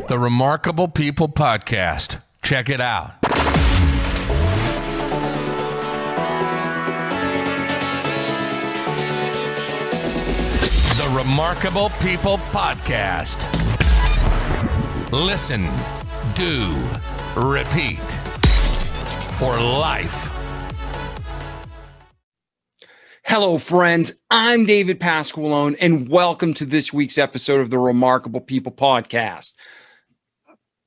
The Remarkable People Podcast. Check it out. The Remarkable People Podcast. Listen, do, repeat. For life. Hello, friends. I'm David Pasqualone, and welcome to this week's episode of the Remarkable People Podcast.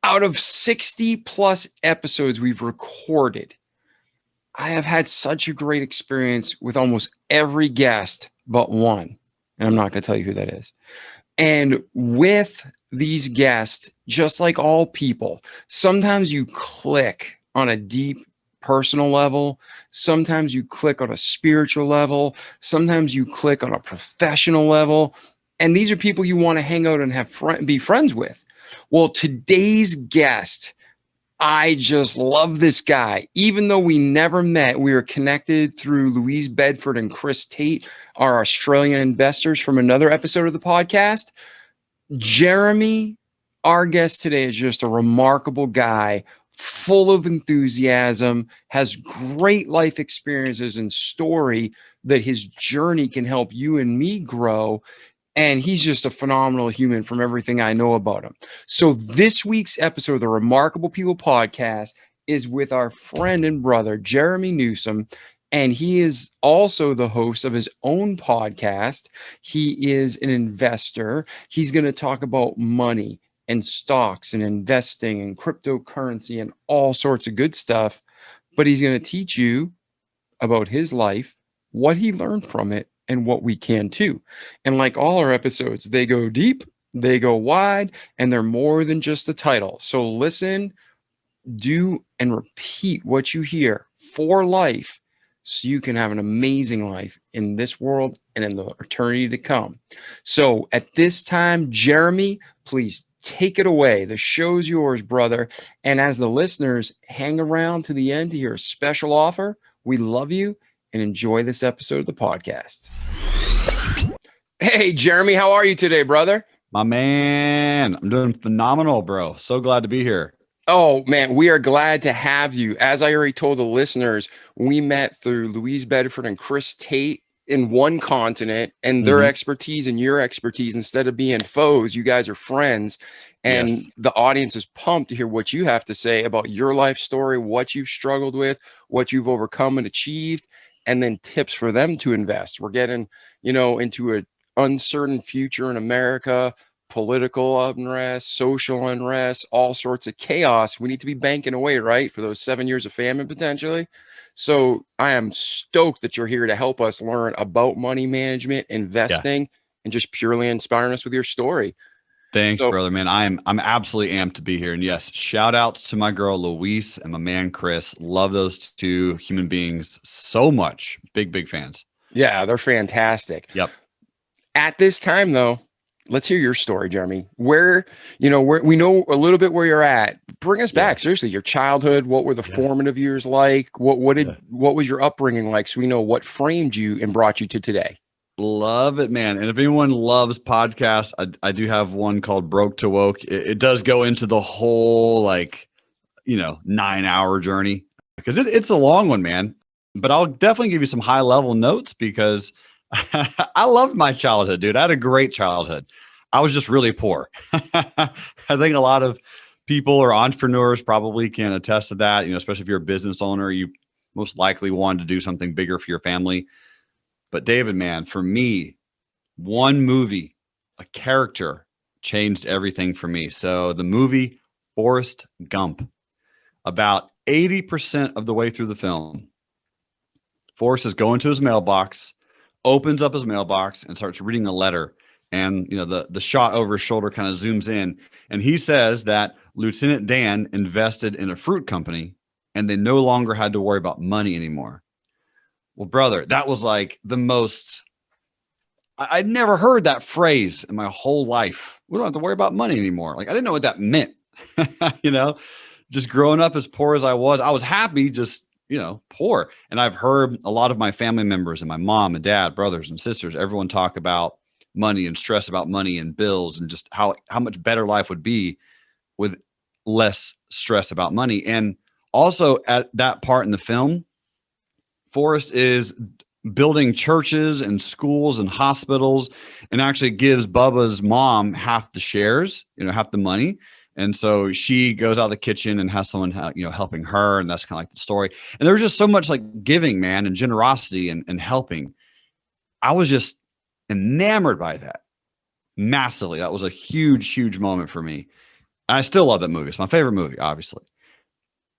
Out of 60 plus episodes we've recorded, I have had such a great experience with almost every guest but one. And I'm not going to tell you who that is. And with these guests, just like all people, sometimes you click on a deep personal level. Sometimes you click on a spiritual level. Sometimes you click on a professional level. And these are people you want to hang out and have be friends with. Well, today's guest, I just love this guy. Even though we never met, we were connected through Louise Bedford and Chris Tate, our Australian investors from another episode of the podcast. Jerremy, our guest today, is just a remarkable guy, full of enthusiasm, has great life experiences and story that his journey can help you and me grow. And he's just a phenomenal human from everything I know about him. So this week's episode of the Remarkable People Podcast is with our friend and brother, Jerremy Newsome. And he is also the host of his own podcast. He is an investor. He's going to talk about money and stocks and investing and cryptocurrency and all sorts of good stuff. But he's going to teach you about his life, what he learned from it, and what we can too. And like all our episodes, they go deep, they go wide, and they're more than just the title. So listen, do, and repeat what you hear for life so you can have an amazing life in this world and in the eternity to come. So at this time, Jerremy, please take it away. The show's yours, brother. And as the listeners hang around to the end to hear a special offer, we love you and enjoy this episode of the podcast. Hey, Jerremy, how are you today, brother? My man, I'm doing phenomenal, bro. So glad to be here. Oh, man, we are glad to have you. As I already told the listeners, we met through Louise Bedford and Chris Tate in one continent, and their expertise and your expertise, instead of being foes, you guys are friends. And Yes. The audience is pumped to hear what you have to say about your life story, what you've struggled with, what you've overcome and achieved, and then tips for them to invest. We're getting, into an uncertain future in America, political unrest, social unrest, all sorts of chaos. We need to be banking away, right, for those 7 years of famine potentially. So I am stoked that you're here to help us learn about money management, investing, and just purely inspiring us with your story. Thanks, brother, man. I'm absolutely amped to be here. And yes, shout outs to my girl, Louise, and my man, Chris. Love those two human beings so much. Big fans. Yeah, they're fantastic. Yep. At this time, though, let's hear your story, Jerremy. Where we know a little bit where you're at. Bring us back. Seriously, your childhood. What were the formative years like? What was your upbringing like? So we know what framed you and brought you to today. Love it, man. And if anyone loves podcasts, I do have one called Broke to Woke. It does go into the whole 9-hour journey because it's a long one, man. But I'll definitely give you some high level notes because I loved my childhood, dude. I had a great childhood. I was just really poor. I think a lot of people or entrepreneurs probably can attest to that, especially if you're a business owner, you most likely wanted to do something bigger for your family. But David, man, for me, one movie, a character changed everything for me. So the movie Forrest Gump, about 80% of the way through the film, Forrest is going to his mailbox, opens up his mailbox and starts reading a letter. And, the shot over his shoulder kind of zooms in. And he says that Lieutenant Dan invested in a fruit company and they no longer had to worry about money anymore. Well, brother, that was like the most, I'd never heard that phrase in my whole life. We don't have to worry about money anymore. Like, I didn't know what that meant, just growing up as poor as I was happy, just, poor. And I've heard a lot of my family members and my mom and dad, brothers and sisters, everyone talk about money and stress about money and bills and just how much better life would be with less stress about money. And also at that part in the film, Forrest is building churches and schools and hospitals, and actually gives Bubba's mom half the shares, half the money. And so she goes out of the kitchen and has someone, helping her. And that's kind of like the story. And there's just so much like giving, man, and generosity and helping. I was just enamored by that massively. That was a huge, huge moment for me. And I still love that movie. It's my favorite movie, obviously.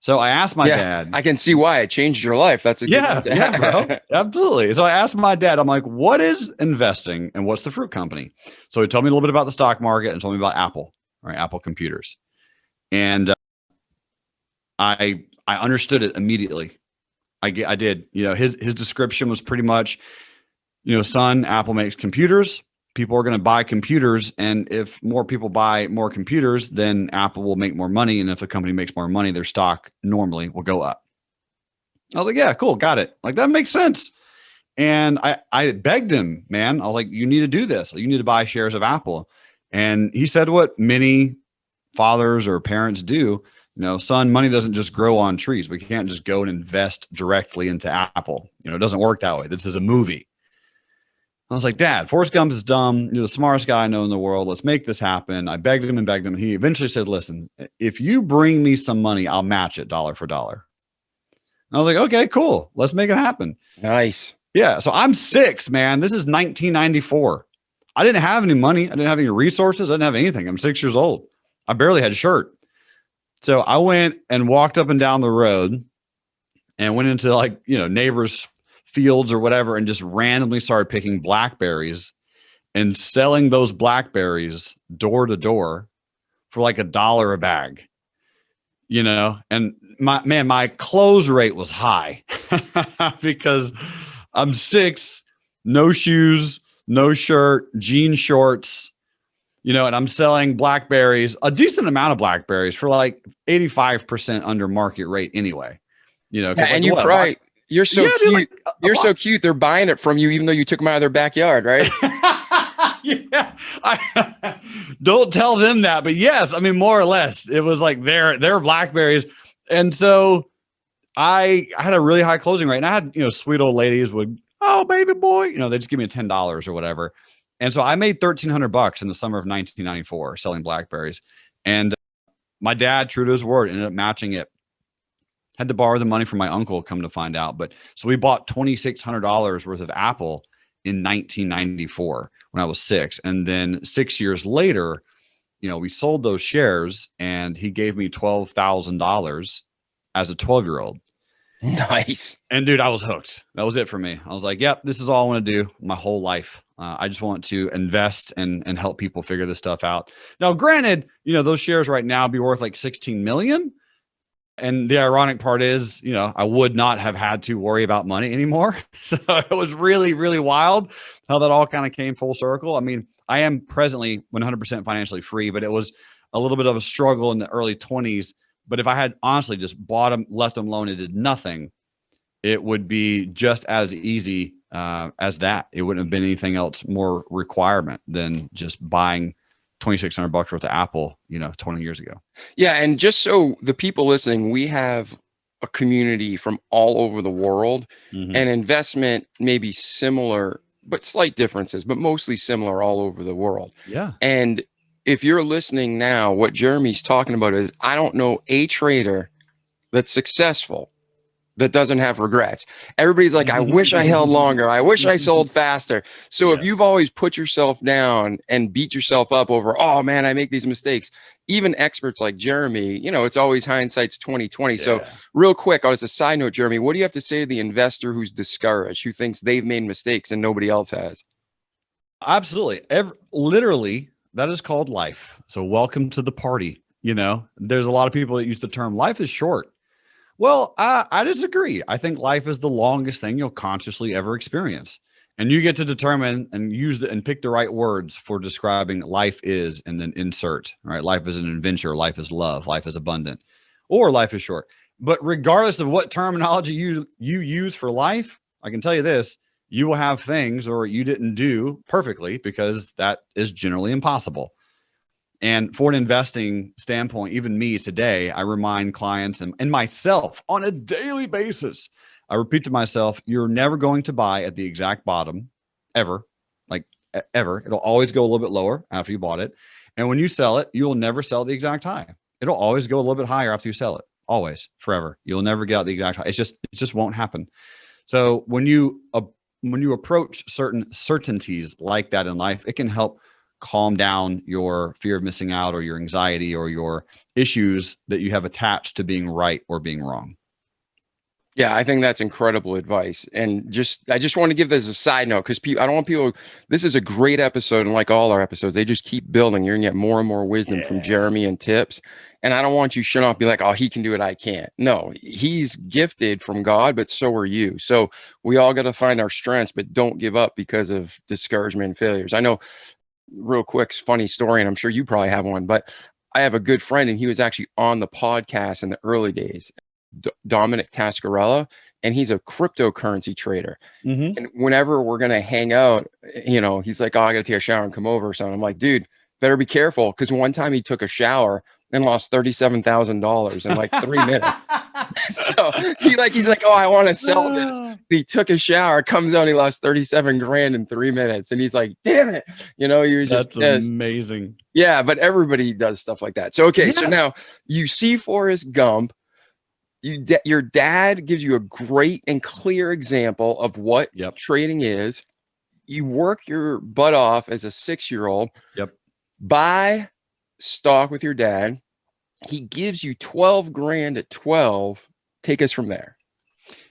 So I asked my dad. I can see why it changed your life. That's a good one to have. Bro. Absolutely. So I asked my dad, I'm like, what is investing and what's the fruit company? So he told me a little bit about the stock market and told me about Apple, right? Apple computers. And I understood it immediately. I did. His description was pretty much, son, Apple makes computers. People are going to buy computers. And if more people buy more computers, then Apple will make more money. And if a company makes more money, their stock normally will go up. I was like, yeah, cool. Got it. Like, that makes sense. And I begged him, man. I was like, you need to do this. You need to buy shares of Apple. And he said what many fathers or parents do, son, money doesn't just grow on trees. We can't just go and invest directly into Apple. It doesn't work that way. This is a movie. I was like, Dad, Forrest Gump is dumb. You're the smartest guy I know in the world. Let's make this happen. I begged him and begged him. He eventually said, listen, if you bring me some money, I'll match it dollar for dollar. And I was like, okay, cool. Let's make it happen. Nice. Yeah. So I'm 6, man. This is 1994. I didn't have any money. I didn't have any resources. I didn't have anything. I'm 6 years old. I barely had a shirt. So I went and walked up and down the road and went into neighbors' fields or whatever, and just randomly started picking blackberries and selling those blackberries door to door for like $1 a bag, and my close rate was high because I'm 6, no shoes, no shirt, jean shorts, and I'm selling blackberries, a decent amount of blackberries for like 85% under market rate anyway, and you probably, you're so cute. You're so cute. They're buying it from you, even though you took them out of their backyard, right? Yeah. Don't tell them that, but yes, I mean, more or less, it was like their blackberries. And so I had a really high closing rate, and I had, sweet old ladies would, oh, baby boy, they just give me $10 or whatever. And so I made $1,300 in the summer of 1994 selling blackberries. And my dad, true to his word, ended up matching it. Had to borrow the money from my uncle, come to find out. But so we bought $2,600 worth of Apple in 1994 when I was 6. And then 6 years later, we sold those shares, and he gave me $12,000 as a 12-year-old. Nice. And dude, I was hooked. That was it for me. I was like, yep, this is all I want to do my whole life. I just want to invest and help people figure this stuff out. Now, granted, those shares right now be worth like 16 million. And the ironic part is, I would not have had to worry about money anymore. So it was really, really wild how that all kind of came full circle. I mean, I am presently 100% financially free, but it was a little bit of a struggle in the early 20s. But if I had honestly just bought them, left them alone, and did nothing, it would be just as easy as that. It wouldn't have been anything else more requirement than just buying $2,600 worth of Apple, 20 years ago. Yeah. And just so the people listening, we have a community from all over the world, and investment may be similar, but slight differences, but mostly similar all over the world. Yeah. And if you're listening now, what Jeremy's talking about is, I don't know a trader that's successful that doesn't have regrets. Everybody's like, I wish I held longer. I wish I sold faster. So if you've always put yourself down and beat yourself up over, oh man, I make these mistakes. Even experts like Jeremy, it's always hindsight's 2020. Yeah. So real quick, as a side note, Jeremy, what do you have to say to the investor who's discouraged, who thinks they've made mistakes and nobody else has? Absolutely. Literally, that is called life. So welcome to the party. There's a lot of people that use the term life is short. Well, I disagree. I think life is the longest thing you'll consciously ever experience. And you get to determine and use and pick the right words for describing life is, and then insert, right? Life is an adventure. Life is love. Life is abundant, or life is short. But regardless of what terminology you use for life, I can tell you this, you will have things or you didn't do perfectly, because that is generally impossible. And for an investing standpoint, even me today, I remind clients and myself on a daily basis, I repeat to myself, you're never going to buy at the exact bottom ever, like ever. It'll always go a little bit lower after you bought it. And when you sell it, you will never sell the exact high. It'll always go a little bit higher after you sell it. Always, forever. You'll never get out the exact high. It just won't happen. So when you approach certain certainties like that in life, it can help calm down your fear of missing out or your anxiety or your issues that you have attached to being right or being wrong. Yeah, I think that's incredible advice. And I just want to give this a side note because I don't want people, this is a great episode. And like all our episodes, they just keep building. You're going to get more and more wisdom from Jerremy and tips. And I don't want you shut off, be like, oh, he can do it, I can't. No, he's gifted from God, but so are you. So we all got to find our strengths, but don't give up because of discouragement and failures. I know, real quick, funny story, and I'm sure you probably have one, but I have a good friend and he was actually on the podcast in the early days. Dominic Tascarella, and he's a cryptocurrency trader. Mm-hmm. And whenever we're going to hang out, he's like, oh, I got to take a shower and come over or something. I'm like, dude, better be careful. Because one time he took a shower and lost $37,000 in like 3 minutes. So he's like, oh, I want to sell this. He took a shower, comes out, he lost 37 grand in 3 minutes. And he's like, damn it. He was That's just amazing. Yeah, but everybody does stuff like that. So, okay. So now you see Forrest Gump. Your dad gives you a great and clear example of what trading is. You work your butt off as a 6-year-old. Yep. Buy stock with your dad. He gives you 12 grand at 12. Take us from there.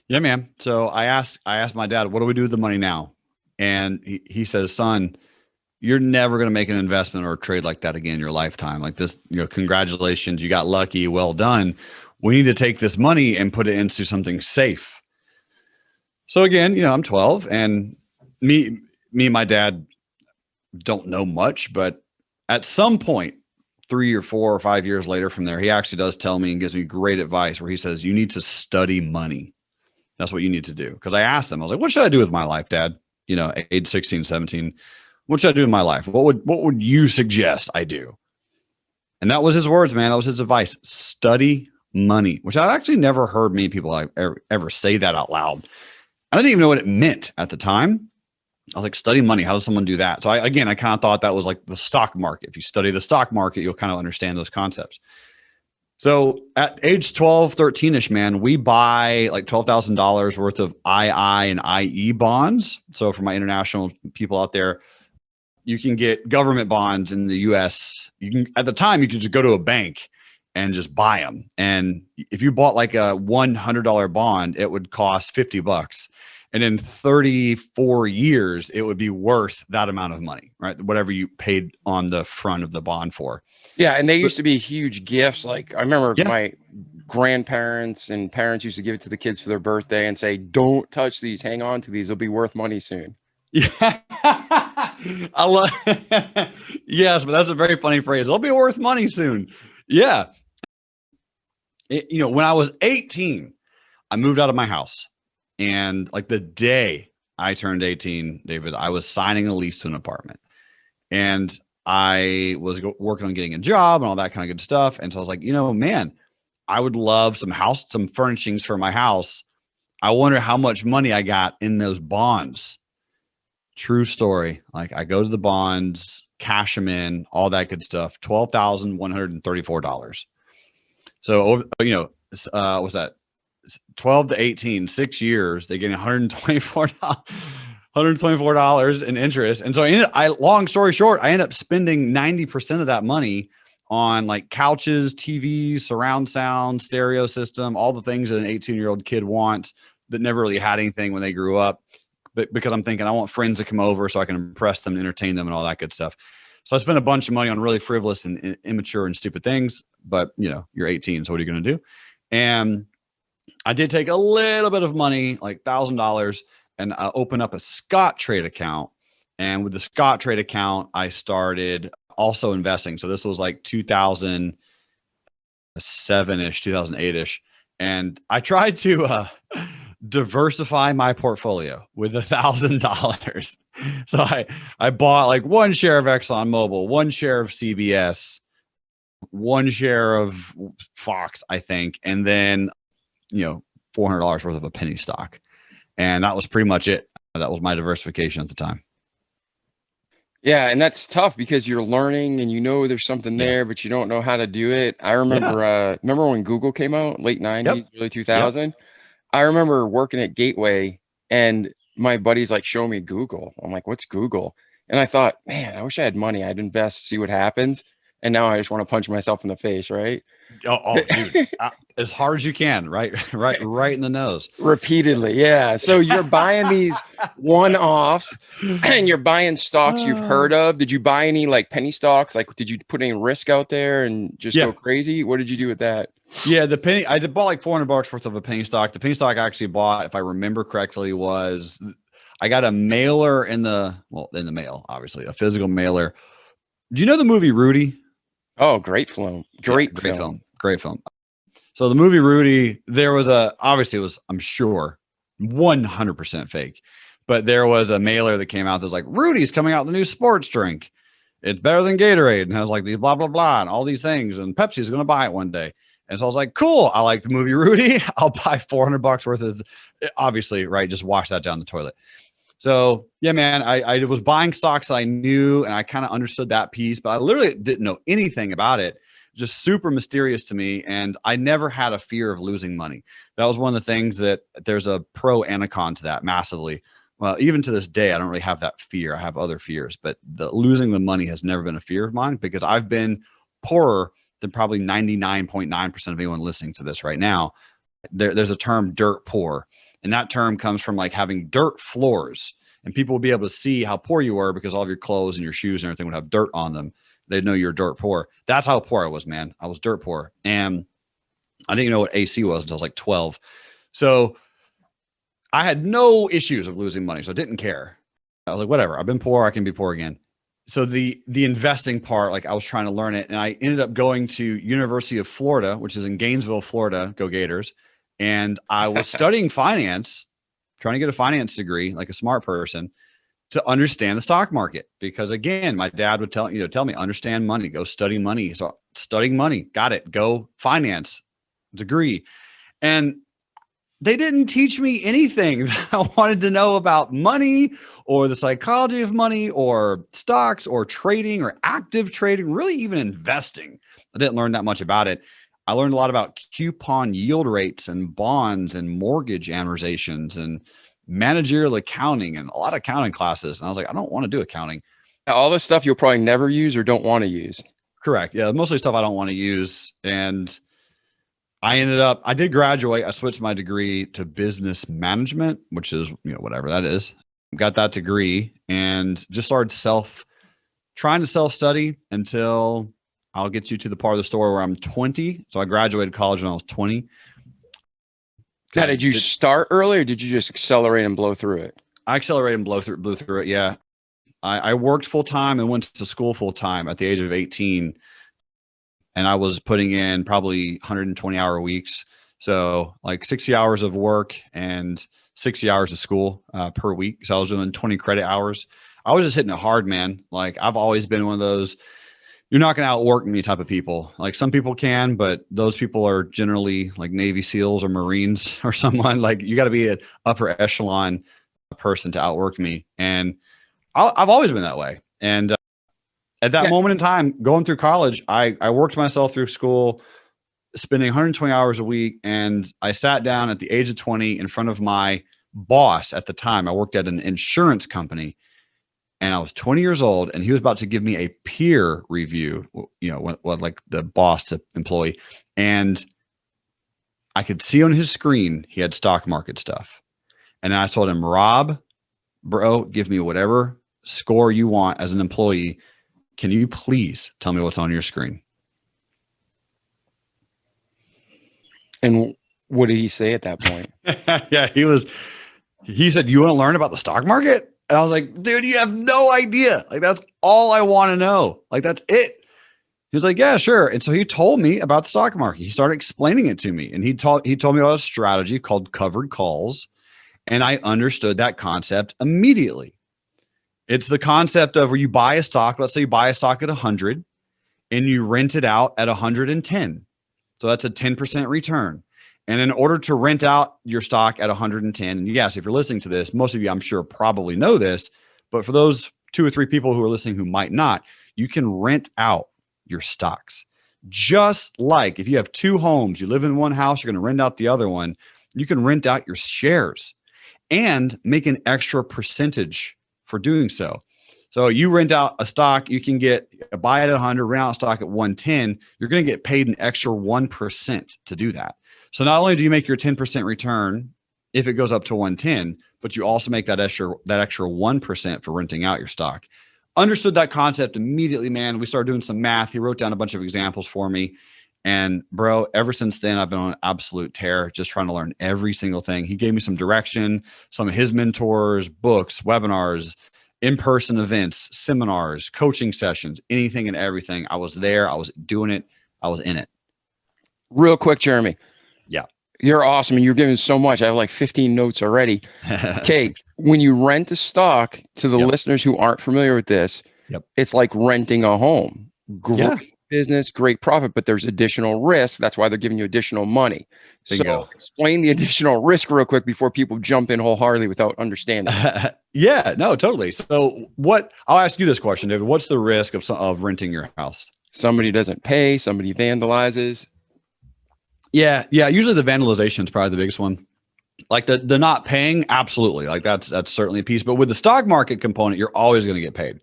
Yeah, man. So I asked my dad, what do we do with the money now? And he says, son, you're never going to make an investment or a trade like that again in your lifetime. Like this, congratulations, you got lucky, well done. We need to take this money and put it into something safe. So again, I'm 12 and me and my dad don't know much, but at some point, 3 or 4 or 5 years later from there, he actually does tell me and gives me great advice where he says, you need to study money. That's what you need to do. Because I asked him, I was like, what should I do with my life, Dad? Age 16, 17. What should I do in my life? What would you suggest I do? And that was his words, man. That was his advice. Study money, which I've actually never heard many people ever say that out loud. I didn't even know what it meant at the time. I was like, study money. How does someone do that? So I kind of thought that was like the stock market. If you study the stock market, you'll kind of understand those concepts. So at age 12, 13-ish, man, we buy like $12,000 worth of II and IE bonds. So for my international people out there, you can get government bonds in the US. At the time, you could just go to a bank and just buy them. And if you bought like a $100 bond, it would cost $50. And in 34 years, it would be worth that amount of money, right? Whatever you paid on the front of the bond for. Yeah. And they used to be huge gifts. Like I remember my grandparents and parents used to give it to the kids for their birthday and say, don't touch these, hang on to these. They'll be worth money soon. Yeah. I love yes, but that's a very funny phrase. They'll be worth money soon. Yeah. When I was 18, I moved out of my house. And like the day I turned 18, David, I was signing a lease to an apartment. And I was working on getting a job and all that kind of good stuff. And so I was like, man, I would love some furnishings for my house. I wonder how much money I got in those bonds. True story. Like I go to the bonds, cash them in, all that good stuff. $12,134. So, what's that? 12 to 18, 6 years, they get $124 in interest. And so long story short, I ended up spending 90% of that money on like couches, TVs, surround sound, stereo system, all the things that an 18-year-old kid wants that never really had anything when they grew up. But because I'm thinking I want friends to come over so I can impress them, entertain them and all that good stuff. So I spent a bunch of money on really frivolous and immature and stupid things, but you're 18. So what are you going to do? And I did take a little bit of money, like $1,000, and I opened up a Scottrade account. And with the Scottrade account, I started also investing. So this was like 2007-ish, 2008-ish. And I tried to diversify my portfolio with $1,000. So I bought like one share of ExxonMobil, one share of CBS, one share of Fox, I think, and then, $400 worth of a penny stock. And that was pretty much it. That was my diversification at the time. Yeah, and that's tough because you're learning and there's something there, but you don't know how to do it. I remember remember when Google came out, late 90s, early 2000? Yep. I remember working at Gateway and my buddy's like, show me Google. I'm like, what's Google? And I thought, man, I wish I had money. I'd invest, see what happens. And now I just want to punch myself in the face, right? Dude, as hard as you can, right in the nose. Repeatedly, yeah. So you're buying these one-offs, and you're buying stocks you've heard of. Did you buy any like penny stocks? Like, did you put any risk out there and just go crazy? What did you do with that? Yeah, the penny. I did bought like $400 worth of a penny stock. The penny stock I actually bought, if I remember correctly, was I got a mailer in the mail, obviously a physical mailer. Do you know the movie Rudy? Oh, great film. Great film. So the movie Rudy, there was obviously it was, I'm sure, 100% fake, but there was a mailer that came out that was like, Rudy's coming out with a new sports drink. It's better than Gatorade. And has like these blah, blah, blah, and all these things. And Pepsi's going to buy it one day. And so I was like, cool. I like the movie Rudy. I'll buy $400 worth of, obviously, right? Just wash that down the toilet. So yeah, man, I was buying stocks that I knew and I kind of understood that piece, but I literally didn't know anything about it. Just super mysterious to me. And I never had a fear of losing money. That was one of the things that there's a pro and a con to that massively. Well, even to this day, I don't really have that fear. I have other fears, but losing the money has never been a fear of mine because I've been poorer than probably 99.9% of anyone listening to this right now. There's a term dirt poor. And that term comes from like having dirt floors, and people will be able to see how poor you were because all of your clothes and your shoes and everything would have dirt on them. They'd know you're dirt poor. That's how poor I was, man. I was dirt poor. And I didn't even know what AC was until I was like 12. So I had no issues of losing money. So I didn't care. I was like, whatever, I've been poor. I can be poor again. So the investing part, like I was trying to learn it. And I ended up going to University of Florida, which is in Gainesville, Florida. Go Gators. And I was studying finance, trying to get a finance degree, like a smart person, to understand the stock market. Because again, my dad would tell me, understand money, go study money. So studying money, got it, go finance degree. And they didn't teach me anything that I wanted to know about money or the psychology of money or stocks or trading or active trading, really even investing. I didn't learn that much about it. I learned a lot about coupon yield rates and bonds and mortgage amortizations and managerial accounting and a lot of accounting classes. And I was like, I don't want to do accounting. All this stuff you'll probably never use or don't want to use. Correct. Yeah. Mostly stuff I don't want to use. And I did graduate. I switched my degree to business management, which is, whatever that is. Got that degree and just started trying to self-study until I'll get you to the part of the story where I'm 20. So I graduated college when I was 20. Now, did you start early or did you just accelerate and blow through it? I accelerated and blew through it. Yeah. I worked full time and went to school full time at the age of 18. And I was putting in probably 120-hour weeks. So like 60 hours of work and 60 hours of school per week. So I was doing 20 credit hours. I was just hitting it hard, man. Like I've always been one of those, you're not going to outwork me type of people. Like some people can, but those people are generally like Navy SEALs or Marines or someone. Like you got to be an upper echelon person to outwork me. And I've always been that way. And at that moment in time, going through college, I worked myself through school, spending 120 hours a week. And I sat down at the age of 20 in front of my boss at the time. I worked at an insurance company. And I was 20 years old and he was about to give me a peer review, like the boss to employee. And I could see on his screen, he had stock market stuff. And I told him, Rob, bro, give me whatever score you want as an employee. Can you please tell me what's on your screen? And what did he say at that point? Yeah, he said, you want to learn about the stock market? And I was like, dude, you have no idea. Like, that's all I want to know. Like, that's it. He was like, yeah, sure. And so he told me about the stock market. He started explaining it to me. And he told me about a strategy called covered calls. And I understood that concept immediately. It's the concept of where you buy a stock. Let's say you buy a stock at 100. and you rent it out at 110. So that's a 10% return. And in order to rent out your stock at 110, and yes, if you're listening to this, most of you, I'm sure, probably know this, but for those 2 or 3 people who are listening who might not, you can rent out your stocks. Just like if you have 2 homes, you live in one house, you're going to rent out the other one, you can rent out your shares and make an extra percentage for doing so. So you rent out a stock, you can buy it at 100, rent out stock at 110, you're going to get paid an extra 1% to do that. So not only do you make your 10% return if it goes up to 110, but you also make that extra 1% for renting out your stock. Understood that concept immediately, man. We started doing some math. He wrote down a bunch of examples for me. And bro, ever since then, I've been on an absolute tear, just trying to learn every single thing. He gave me some direction, some of his mentors, books, webinars, in-person events, seminars, coaching sessions, anything and everything. I was there. I was doing it. I was in it. Real quick, Jeremy. Yeah. You're awesome. And you're giving so much. I have like 15 notes already. Okay. When you rent a stock, to the listeners who aren't familiar with this, it's like renting a home. Great business, great profit, but there's additional risk. That's why they're giving you additional money. Bingo. So explain the additional risk real quick before people jump in wholeheartedly without understanding. Yeah, no, totally. So I'll ask you this question, David. What's the risk of renting your house? Somebody doesn't pay, somebody vandalizes. Yeah. Usually the vandalization is probably the biggest one. Like the not paying, absolutely. Like that's certainly a piece. But with the stock market component, you're always going to get paid.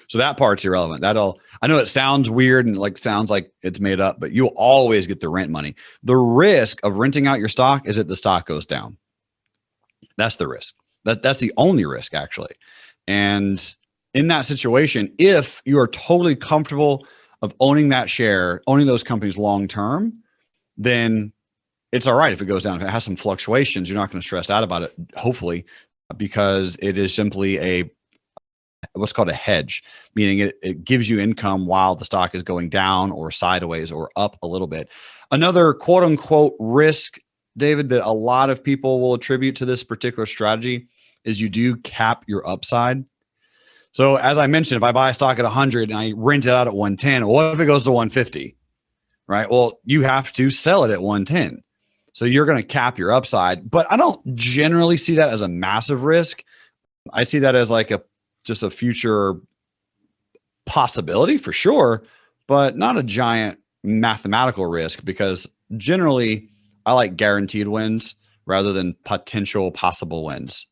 So that part's irrelevant. I know it sounds weird and sounds like it's made up, but you'll always get the rent money. The risk of renting out your stock is that the stock goes down. That's the risk. That's the only risk, actually. And in that situation, if you are totally comfortable of owning that share, owning those companies long term, then it's all right if it goes down. If it has some fluctuations, you're not going to stress out about it, hopefully, because it is simply what's called a hedge, meaning it gives you income while the stock is going down or sideways or up a little bit. Another quote unquote risk, David, that a lot of people will attribute to this particular strategy is you do cap your upside. So as I mentioned, if I buy a stock at 100 and I rent it out at 110, what if it goes to 150? Right? Well, you have to sell it at 110. So you're going to cap your upside, but I don't generally see that as a massive risk. I see that as just a future possibility for sure, but not a giant mathematical risk, because generally I like guaranteed wins rather than potential possible wins.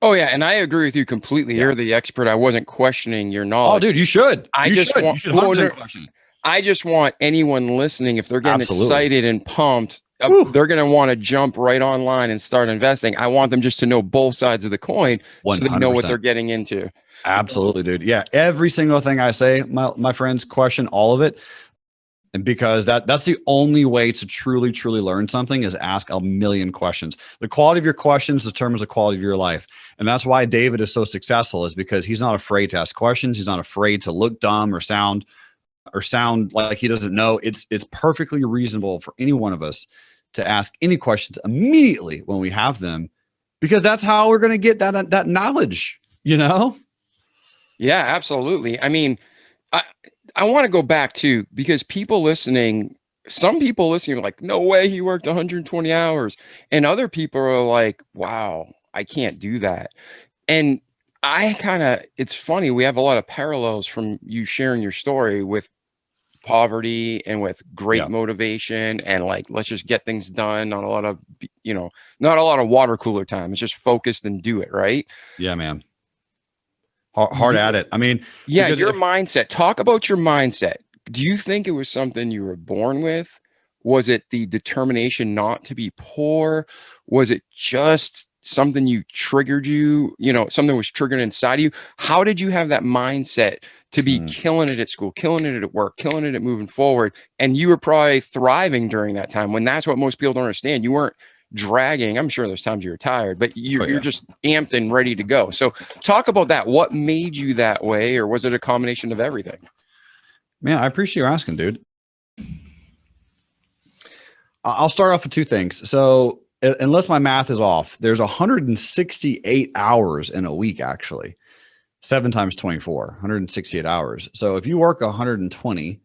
Oh yeah. And I agree with you completely. Yeah. You're the expert. I wasn't questioning your knowledge. Oh dude, you should. You should 100% question it. I just want anyone listening, if they're getting excited and pumped, they're going to want to jump right online and start investing. I want them just to know both sides of the coin 100%. So they know what they're getting into. Absolutely, dude. Yeah. Every single thing I say, my friends, question all of it. And because that's the only way to truly, truly learn something is ask a million questions. The quality of your questions determines the quality of your life. And that's why David is so successful, is because he's not afraid to ask questions. He's not afraid to look dumb or sound like he doesn't know. It's perfectly reasonable for any one of us to ask any questions immediately when we have them, because that's how we're going to get that knowledge, you know? Yeah, absolutely. I mean, I want to go back to, because some people listening are like, no way he worked 120 hours. And other people are like, wow, I can't do that. And it's funny. We have a lot of parallels from you sharing your story with poverty and with great motivation and let's just get things done. Not a lot of water cooler time. It's just focused and do it. Right. Yeah, man. Hard at it. I mean, yeah, your mindset. Talk about your mindset. Do you think it was something you were born with? Was it the determination not to be poor? Was it just something something was triggered inside of you? How did you have that mindset to be killing it at school, killing it at work, killing it at moving forward? And you were probably thriving during that time, when that's what most people don't understand. You weren't dragging. I'm sure there's times you were tired, but you're just amped and ready to go. So talk about that. What made you that way? Or was it a combination of everything? Man, I appreciate you asking, dude. I'll start off with 2 things. So unless my math is off, there's 168 hours in a week, actually. 7 times 24, 168 hours. So if you work 120,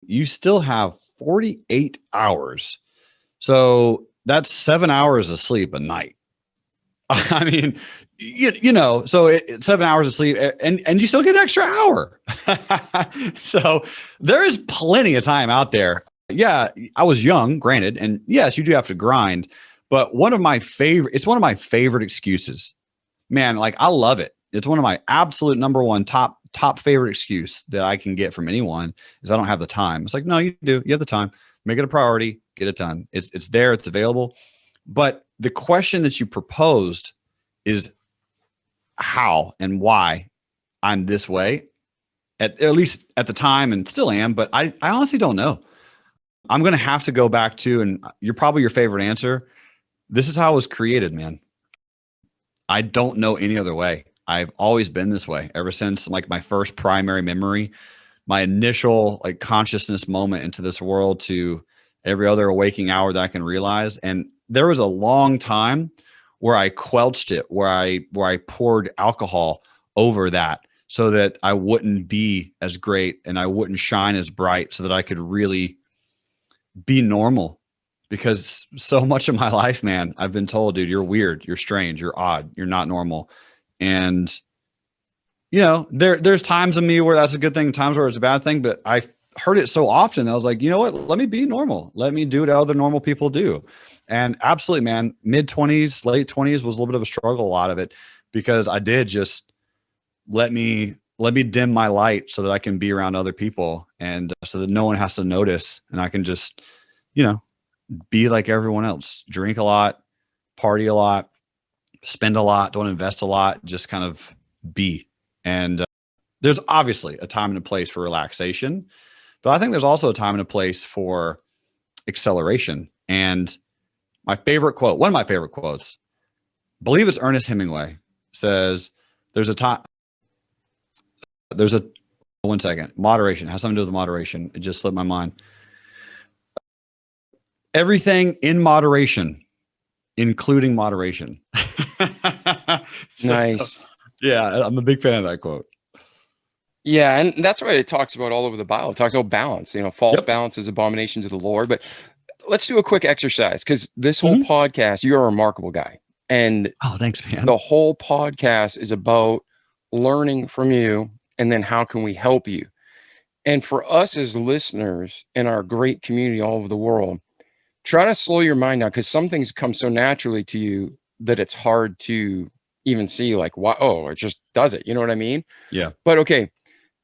you still have 48 hours. So that's 7 hours of sleep a night. I mean, you know, so 7 hours of sleep and you still get an extra hour. So there is plenty of time out there. Yeah, I was young, granted. And yes, you do have to grind. But it's one of my favorite excuses, man. Like, I love it. It's one of my absolute number one top favorite excuse that I can get from anyone is I don't have the time. It's like, no, you do. You have the time. Make it a priority. Get it done. It's there. It's available. But the question that you proposed is how and why I'm this way, at least at the time, and still am. But I honestly don't know. I'm going to have to go back to, and you're probably your favorite answer. This is how I was created, man. I don't know any other way. I've always been this way ever since like my first primary memory, my initial like consciousness moment into this world to every other waking hour that I can realize. And there was a long time where I quelched it, where I poured alcohol over that so that I wouldn't be as great and I wouldn't shine as bright so that I could really be normal. Because so much of my life, man, I've been told, dude, you're weird, you're strange, you're odd, you're not normal. And, you know, there's times in me where that's a good thing, times where it's a bad thing, but I've heard it so often. I was like, you know what, let me be normal. Let me do what other normal people do. And absolutely, man, mid-20s, late 20s was a little bit of a struggle, a lot of it, because I did just let me dim my light so that I can be around other people and so that no one has to notice and I can just, you know, be like everyone else, drink a lot, party a lot, spend a lot, don't invest a lot, just kind of be. And there's obviously a time and a place for relaxation, but I think there's also a time and a place for acceleration. And my favorite quote, one of my favorite quotes, I believe it's Ernest Hemingway, says one second, moderation, has something to do with moderation. It just slipped my mind. Everything in moderation, including moderation. Nice. Yeah, I'm a big fan of that quote. Yeah, and that's what it talks about all over the Bible. It talks about balance. You know, false balance is abomination to the Lord. But let's do a quick exercise because this whole podcast, you're a remarkable guy. And thanks, man. The whole podcast is about learning from you and then how can we help you? And for us as listeners in our great community all over the world, try to slow your mind down because some things come so naturally to you that it's hard to even see like, why, oh, it just does it. You know what I mean? Yeah. But okay,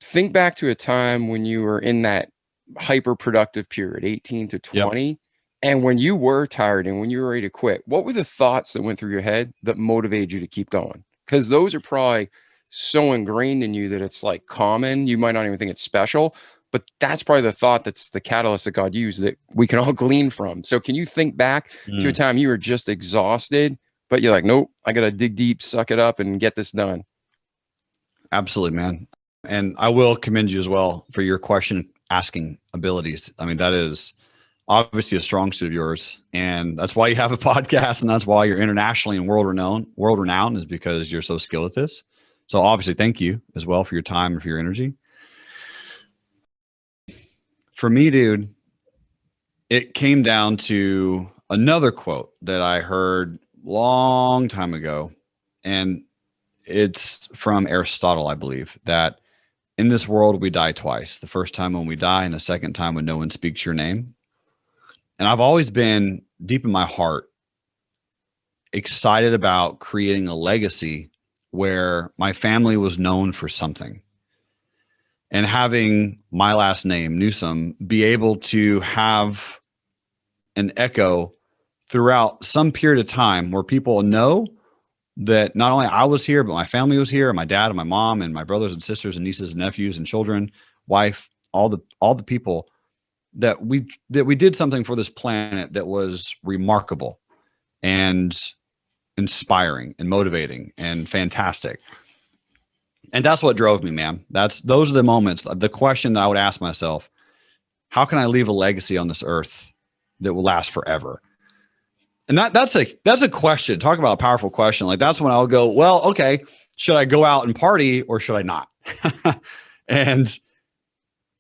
think back to a time when you were in that hyper productive period, 18 to 20. Yep. And when you were tired and when you were ready to quit, what were the thoughts that went through your head that motivated you to keep going? Because those are probably so ingrained in you that it's like common. You might not even think it's special, but that's probably the thought that's the catalyst that God used that we can all glean from. So can you think back to a time you were just exhausted, but you're like, nope, I got to dig deep, suck it up and get this done? Absolutely, man. And I will commend you as well for your question asking abilities. I mean, that is obviously a strong suit of yours. And that's why you have a podcast. And that's why you're internationally and world renowned is because you're so skilled at this. So obviously, thank you as well for your time and for your energy. For me, dude, it came down to another quote that I heard long time ago. And it's from Aristotle, I believe, that in this world, we die twice. The first time when we die and the second time when no one speaks your name. And I've always been deep in my heart excited about creating a legacy where my family was known for something. And having my last name, Newsome, be able to have an echo throughout some period of time where people know that not only I was here, but my family was here, my dad and my mom and my brothers and sisters and nieces and nephews and children, wife, all the people that we did something for this planet that was remarkable and inspiring and motivating and fantastic. And that's what drove me, man. Those are the moments, the question that I would ask myself, how can I leave a legacy on this earth that will last forever? And that's a question. Talk about a powerful question. Like that's when I'll go, well, okay, should I go out and party or should I not? And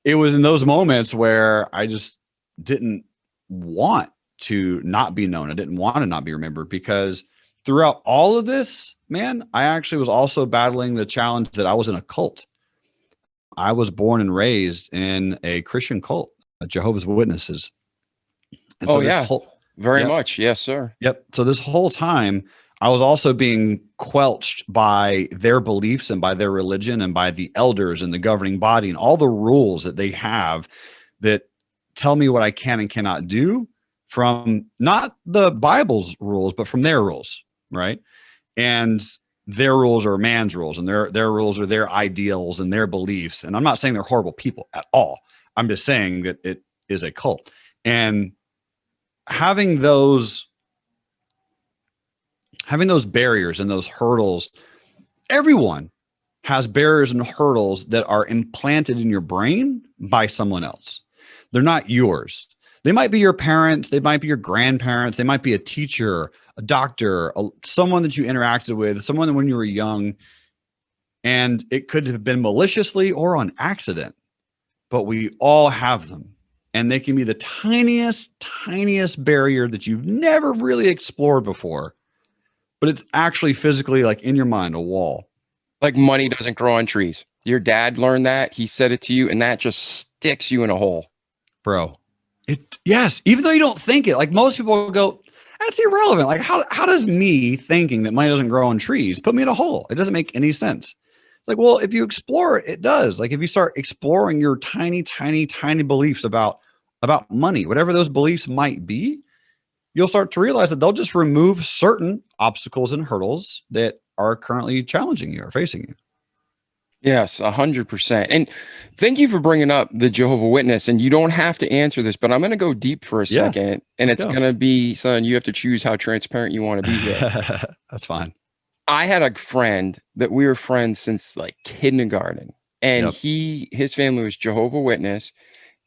it was in those moments where I just didn't want to not be known. I didn't want to not be remembered, because throughout all of this, man, I actually was also battling the challenge that I was in a cult. I was born and raised in a Christian cult, Jehovah's Witnesses. And Oh, so this yeah. whole, Very Yep. much. Yes, sir. Yep. So this whole time, I was also being quelched by their beliefs and by their religion and by the elders and the governing body and all the rules that they have that tell me what I can and cannot do, from not the Bible's rules, but from their rules, right? And their rules are man's rules, and their rules are their ideals and their beliefs. And I'm not saying they're horrible people at all. I'm just saying that it is a cult. And having those barriers and those hurdles, everyone has barriers and hurdles that are implanted in your brain by someone else. They're not yours. They might be your parents, they might be your grandparents, they might be a teacher, a doctor, someone that you interacted with, someone when you were young, and it could have been maliciously or on accident, but we all have them. And they can be the tiniest barrier that you've never really explored before, but it's actually physically, like, in your mind, a wall. Like money doesn't grow on trees. Your dad learned that. He said it to you, and that just sticks you in a hole. Bro, yes, even though you don't think it, like, most people go, that's irrelevant. Like, how does me thinking that money doesn't grow on trees put me in a hole? It doesn't make any sense. It's like, well, if you explore it, it does. Like, if you start exploring your tiny beliefs about money, whatever those beliefs might be, you'll start to realize that they'll just remove certain obstacles and hurdles that are currently challenging you or facing you. Yes, 100%. And thank you for bringing up the Jehovah Witness. And you don't have to answer this, but I'm going to go deep for a Yeah, second. And it's going to be, son, you have to choose how transparent you want to be here. That's fine. I had a friend that we were friends since like kindergarten, and Yep. his family was Jehovah Witness.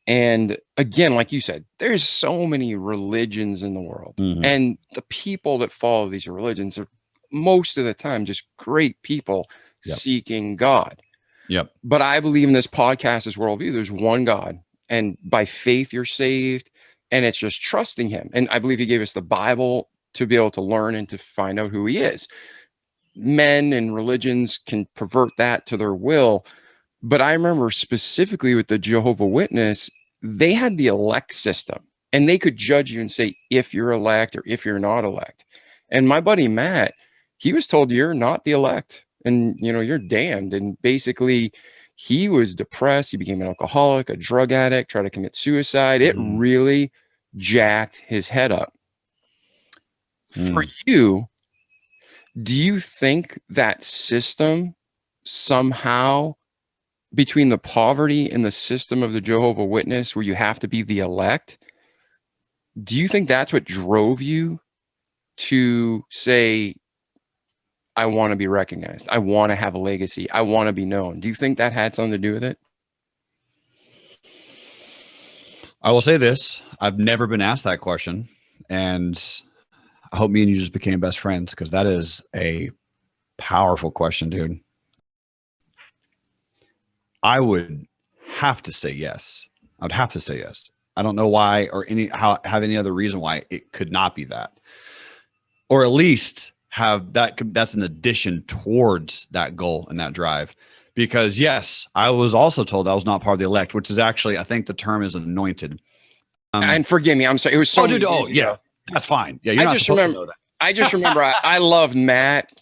And again, like you said, there's so many religions in the world, Mhm. and the people that follow these religions are most of the time just great people Yep. seeking God. Yep. But I believe in this podcast's worldview, there's one God, and by faith you're saved, and it's just trusting him. And I believe he gave us the Bible to be able to learn and to find out who he is. Men and religions can pervert that to their will. But I remember specifically with the Jehovah Witness, they had the elect system, and they could judge you and say if you're elect or if you're not elect. And my buddy Matt, he was told you're not the elect, and you're damned. And basically, he was depressed. He became an alcoholic, a drug addict, tried to commit suicide. It really jacked his head up. For you, do you think that system somehow, between the poverty and the system of the Jehovah Witness, where you have to be the elect, do you think that's what drove you to say, I want to be recognized, I want to have a legacy, I want to be known? Do you think that had something to do with it? I will say this. I've never been asked that question, and I hope me and you just became best friends, because that is a powerful question, dude. I would have to say yes. I would have to say yes. I don't know why, or have any other reason why it could not be that, or at least have that. That's an addition towards that goal and that drive. Because yes, I was also told I was not part of the elect, which is actually, I think the term is anointed. And forgive me, I'm sorry. It was so. Oh, dude. Oh, yeah. That's fine. Yeah, you're I not just supposed remember. to know that. I just remember. I loved Matt.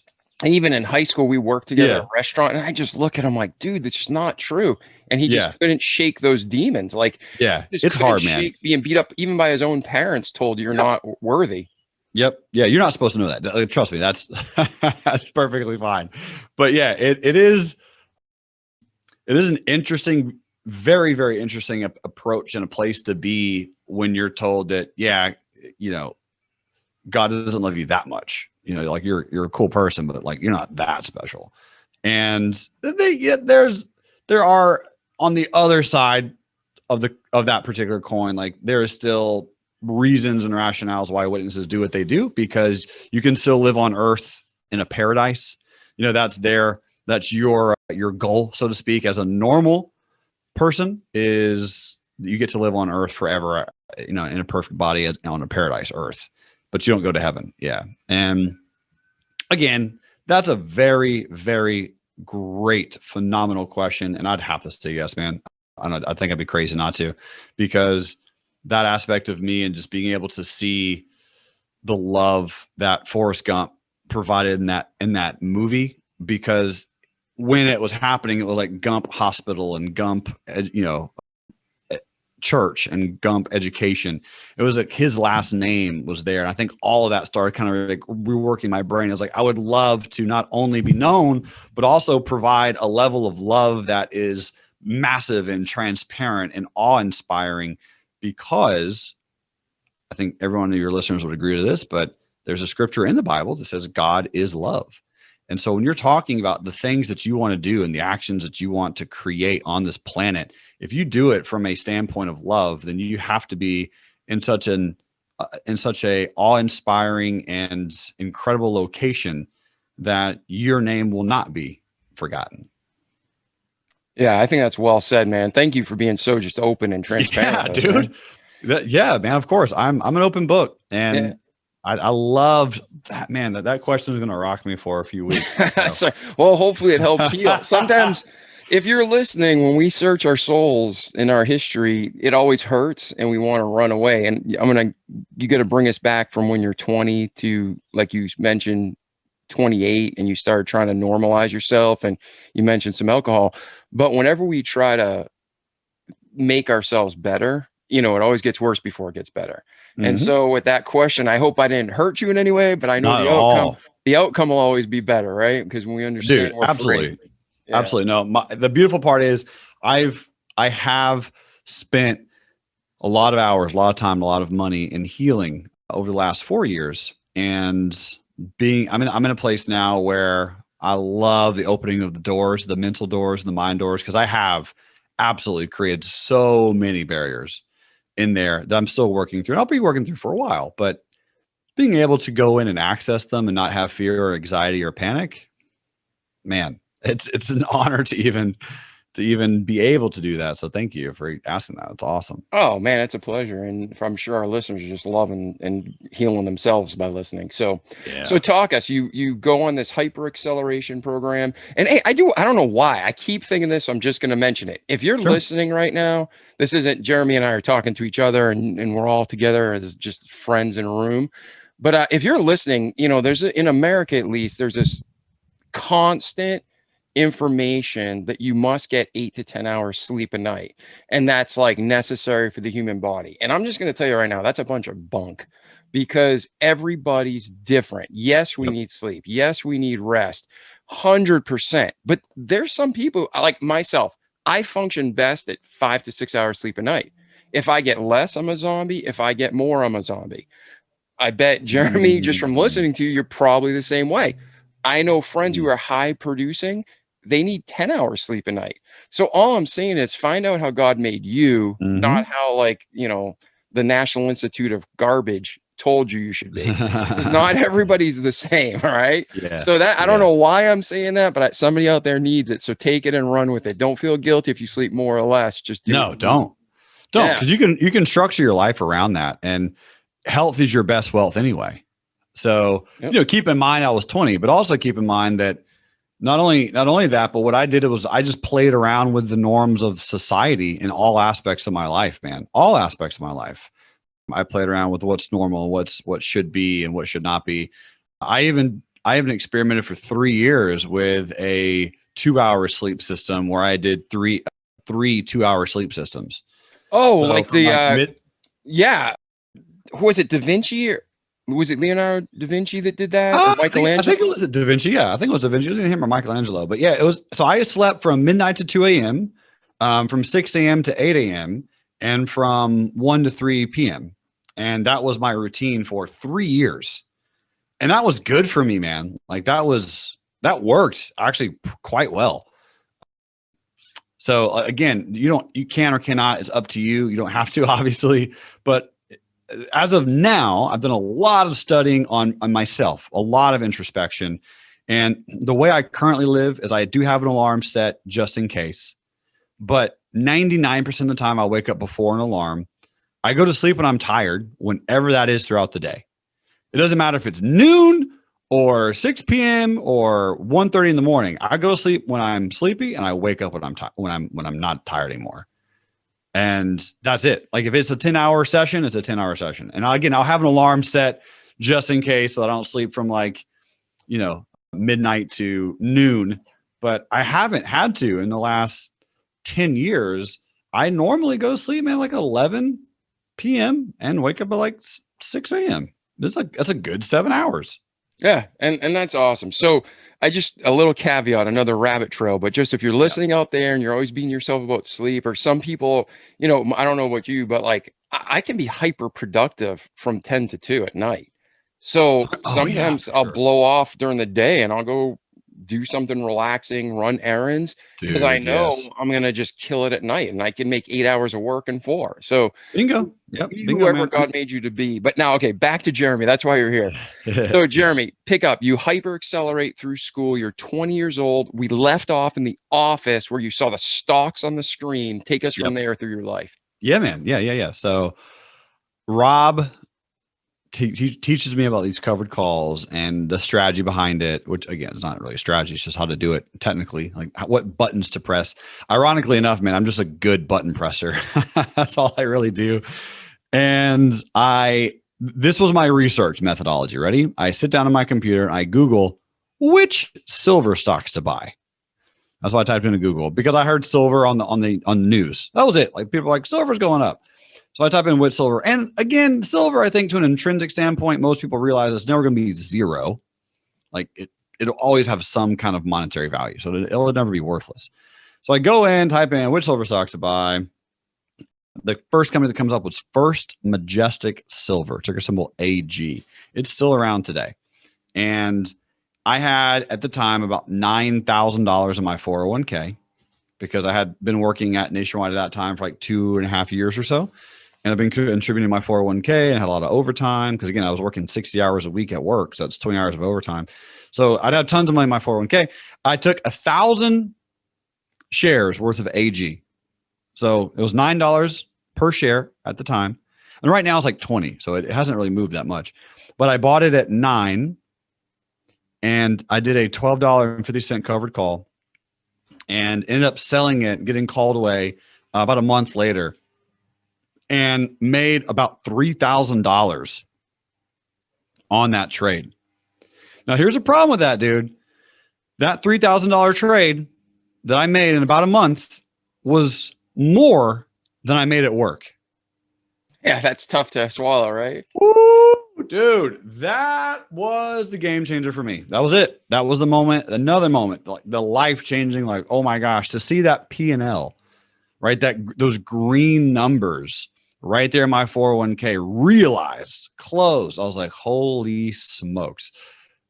And even in high school, we worked together Yeah. at a restaurant, and I just look at him like, dude, that's just not true. And he just Yeah. couldn't shake those demons. Like, Yeah, just it's couldn't hard, man. shake being beat up even by his own parents, told you're not worthy. Yep. Yeah, you're not supposed to know that. Trust me, that's that's perfectly fine. But yeah, it is an interesting, very, very interesting approach and a place to be when you're told that, yeah, God doesn't love you that much. Like you're a cool person, but like you're not that special. And there are on the other side of that particular coin, like there is still reasons and rationales why witnesses do what they do, because you can still live on earth in a paradise. That's your goal, so to speak, as a normal person is you get to live on earth forever, in a perfect body on a paradise earth, but you don't go to heaven. Yeah. And again, that's a very, very great, phenomenal question. And I'd have to say yes, man. I think I'd be crazy not to, because that aspect of me and just being able to see the love that Forrest Gump provided in that movie, because when it was happening, it was like Gump Hospital and Gump, church and Gump education. It was like his last name was there. And I think all of that started kind of like reworking my brain. I was like, I would love to not only be known, but also provide a level of love that is massive and transparent and awe-inspiring, because I think every one of your listeners would agree to this, but there's a scripture in the Bible that says God is love. And so when you're talking about the things that you want to do and the actions that you want to create on this planet, if you do it from a standpoint of love, then you have to be in such a awe-inspiring and incredible location that your name will not be forgotten. Yeah, I think that's well said, man. Thank you for being so just open and transparent. Yeah, dude. Man, of course. I'm an open book, and yeah. I loved that, man. That question is going to rock me for a few weeks. So, well, hopefully it helps heal. Sometimes if you're listening, when we search our souls in our history, it always hurts and we want to run away. And you got to bring us back from when you're 20 to, like you mentioned, 28, and you started trying to normalize yourself, and you mentioned some alcohol. But whenever we try to make ourselves better, it always gets worse before it gets better. Mm-hmm. And so with that question, I hope I didn't hurt you in any way, but I know the outcome will always be better, right? Because when we understand, absolutely. Yeah. Absolutely. No, the beautiful part is I have spent a lot of hours, a lot of time, a lot of money in healing over the last 4 years. And I'm in a place now where I love the opening of the doors, the mental doors, and the mind doors, because I have absolutely created so many barriers in there that I'm still working through. And I'll be working through for a while, but being able to go in and access them and not have fear or anxiety or panic, man, it's an honor to even be able to do that. So thank you for asking that. It's awesome. Oh man, it's a pleasure. And I'm sure our listeners are just loving and healing themselves by listening. So, So talk us, you go on this hyper acceleration program, and hey, I don't know why I keep thinking this. So I'm just going to mention it. If you're listening right now, this isn't Jerremy and I are talking to each other and we're all together as just friends in a room. But if you're listening, in America, at least, there's this constant information that you must get 8 to 10 hours sleep a night, and that's like necessary for the human body. And I'm just going to tell you right now, that's a bunch of bunk, because everybody's different. Yes, we need sleep. Yes, we need rest, 100%. But there's some people like myself, I function best at 5 to 6 hours sleep a night. If I get less, I'm a zombie. If I get more, I'm a zombie. I bet, Jerremy, just from listening to you, you're probably the same way. I know friends who are high producing, they need 10 hours sleep a night. So all I'm saying is find out how God made you, not how the National Institute of Garbage told you should be. Not everybody's the same. All right. Yeah. So I don't know why I'm saying that, but somebody out there needs it. So take it and run with it. Don't feel guilty if you sleep more or less. Just don't. Because you can structure your life around that, and health is your best wealth anyway. So, keep in mind I was 20, but also keep in mind that not only that, but what I did was I just played around with the norms of society in all aspects of my life, man. All aspects of my life. I played around with what's normal, what should be and what should not be. I even experimented for 3 years with a 2-hour sleep system where I did three 2-hour sleep systems. Oh, so like was it Da Vinci, or was it Leonardo da Vinci that did that? Or Michelangelo? I think it was Da Vinci. Yeah, I think it was Da Vinci. It was him or Michelangelo. But yeah, it was. So I slept from midnight to 2 a.m., from 6 a.m. to 8 a.m., and from 1 to 3 p.m. And that was my routine for 3 years. And that was good for me, man. Like that worked actually quite well. So again, you can or cannot. It's up to you. You don't have to, obviously, but as of now, I've done a lot of studying on myself, a lot of introspection. And the way I currently live is I do have an alarm set just in case. But 99% of the time I'll wake up before an alarm. I go to sleep when I'm tired, whenever that is throughout the day. It doesn't matter if it's noon or 6 p.m. or 1:30 in the morning. I go to sleep when I'm sleepy and I wake up when I'm when I'm not tired anymore. And that's it. Like if it's a 10-hour session, it's a 10-hour session. And I'll have an alarm set just in case so that I don't sleep from like, midnight to noon. But I haven't had to in the last 10 years. I normally go to sleep, man, like 11 p.m. and wake up at like 6 a.m. That's a good 7 hours. Yeah. And that's awesome. So a little caveat, another rabbit trail, but just if you're listening out there and you're always beating yourself about sleep, or some people, I don't know about you, but like I can be hyper productive from 10 to 2 at night. So sometimes I'll blow off during the day and I'll go do something relaxing, run errands, because I know I'm going to just kill it at night and I can make 8 hours of work in 4. So bingo. Yep. Whoever God made you to be. But now, okay, back to Jerremy. That's why you're here. So Jerremy, pick up. You hyper accelerate through school. You're 20 years old. We left off in the office where you saw the stocks on the screen. Take us from there through your life. Yeah, man. Yeah. So Rob teaches me about these covered calls and the strategy behind it, which again, is not really a strategy. It's just how to do it technically, like what buttons to press. Ironically enough, man, I'm just a good button presser. That's all I really do. And this was my research methodology. Ready? I sit down on my computer and I Google which silver stocks to buy. That's why I typed into Google, because I heard silver on the news. That was it. Like people were like, silver's going up. So I type in which silver. And again, silver, I think to an intrinsic standpoint, most people realize it's never going to be zero. Like it'll always have some kind of monetary value. So it'll never be worthless. So I go in, type in which silver stocks to buy. The first company that comes up was First Majestic Silver, ticker symbol AG. It's still around today. And I had at the time about $9,000 in my 401k because I had been working at Nationwide at that time for like 2.5 years or so. And I've been contributing to my 401k and had a lot of overtime because, again, I was working 60 hours a week at work. So that's 20 hours of overtime. So I'd have tons of money in my 401k. I took 1,000 shares worth of AG. So it was $9 per share at the time. And right now it's like 20. So it hasn't really moved that much. But I bought it at 9 and I did a $12.50 covered call and ended up selling it, getting called away about a month later, and made about $3,000 on that trade. Now, here's a problem with that, dude. That $3,000 trade that I made in about a month was more than I made at work. Yeah, that's tough to swallow, right? Woo, dude, that was the game changer for me. That was it. That was the moment, another moment, like the life-changing, like, oh my gosh, to see that P&L, right? Those green numbers right there in my 401k, realized, closed. I was like, holy smokes.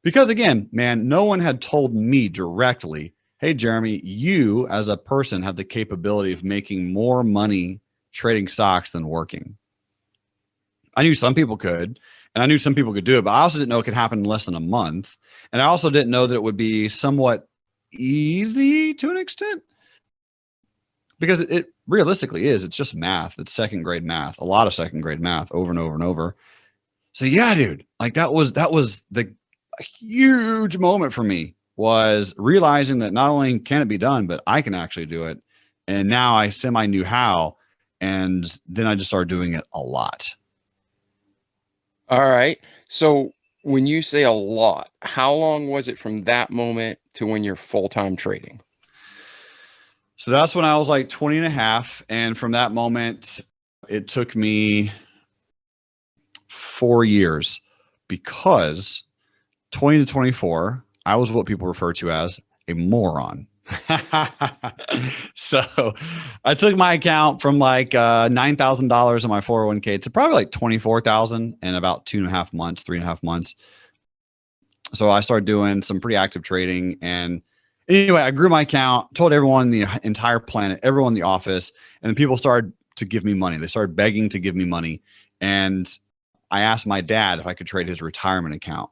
Because again, man, no one had told me directly, hey, Jerremy, you as a person have the capability of making more money trading stocks than working. I knew some people could, and I knew some people could do it, but I also didn't know it could happen in less than a month. And I also didn't know that it would be somewhat easy to an extent. Because it realistically is. It's just math. It's second grade math, a lot of second grade math over and over and over. So yeah, dude, like that was a huge moment for me, was realizing that not only can it be done, but I can actually do it. And now I semi knew how. And then I just started doing it a lot. All right. So when you say a lot, how long was it from that moment to when you're full-time trading? So that's when I was like 20 and a half. And from that moment, it took me 4 years, because 20 to 24, I was what people refer to as a moron. So I took my account from like $9,000 in my 401k to probably like 24,000 in about 3.5 months. So I started doing some pretty active trading, and anyway, I grew my account, told everyone in the entire planet, everyone in the office, and then people started to give me money. They started begging to give me money. And I asked my dad if I could trade his retirement account.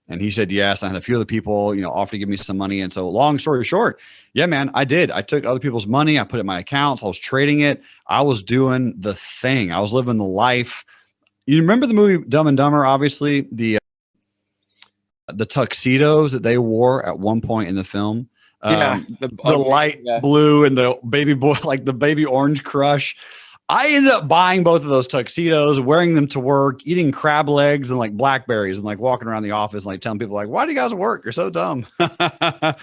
And he said yes. I had a few other people, offer to give me some money. And so long story short, yeah, man, I did. I took other people's money. I put it in my accounts. I was trading it. I was doing the thing. I was living the life. You remember the movie Dumb and Dumber, obviously, the tuxedos that they wore at one point in the film. The light blue and the baby boy, like the baby orange crush. I ended up buying both of those tuxedos, wearing them to work, eating crab legs and like blackberries and like walking around the office and like telling people like, why do you guys work? You're so dumb. I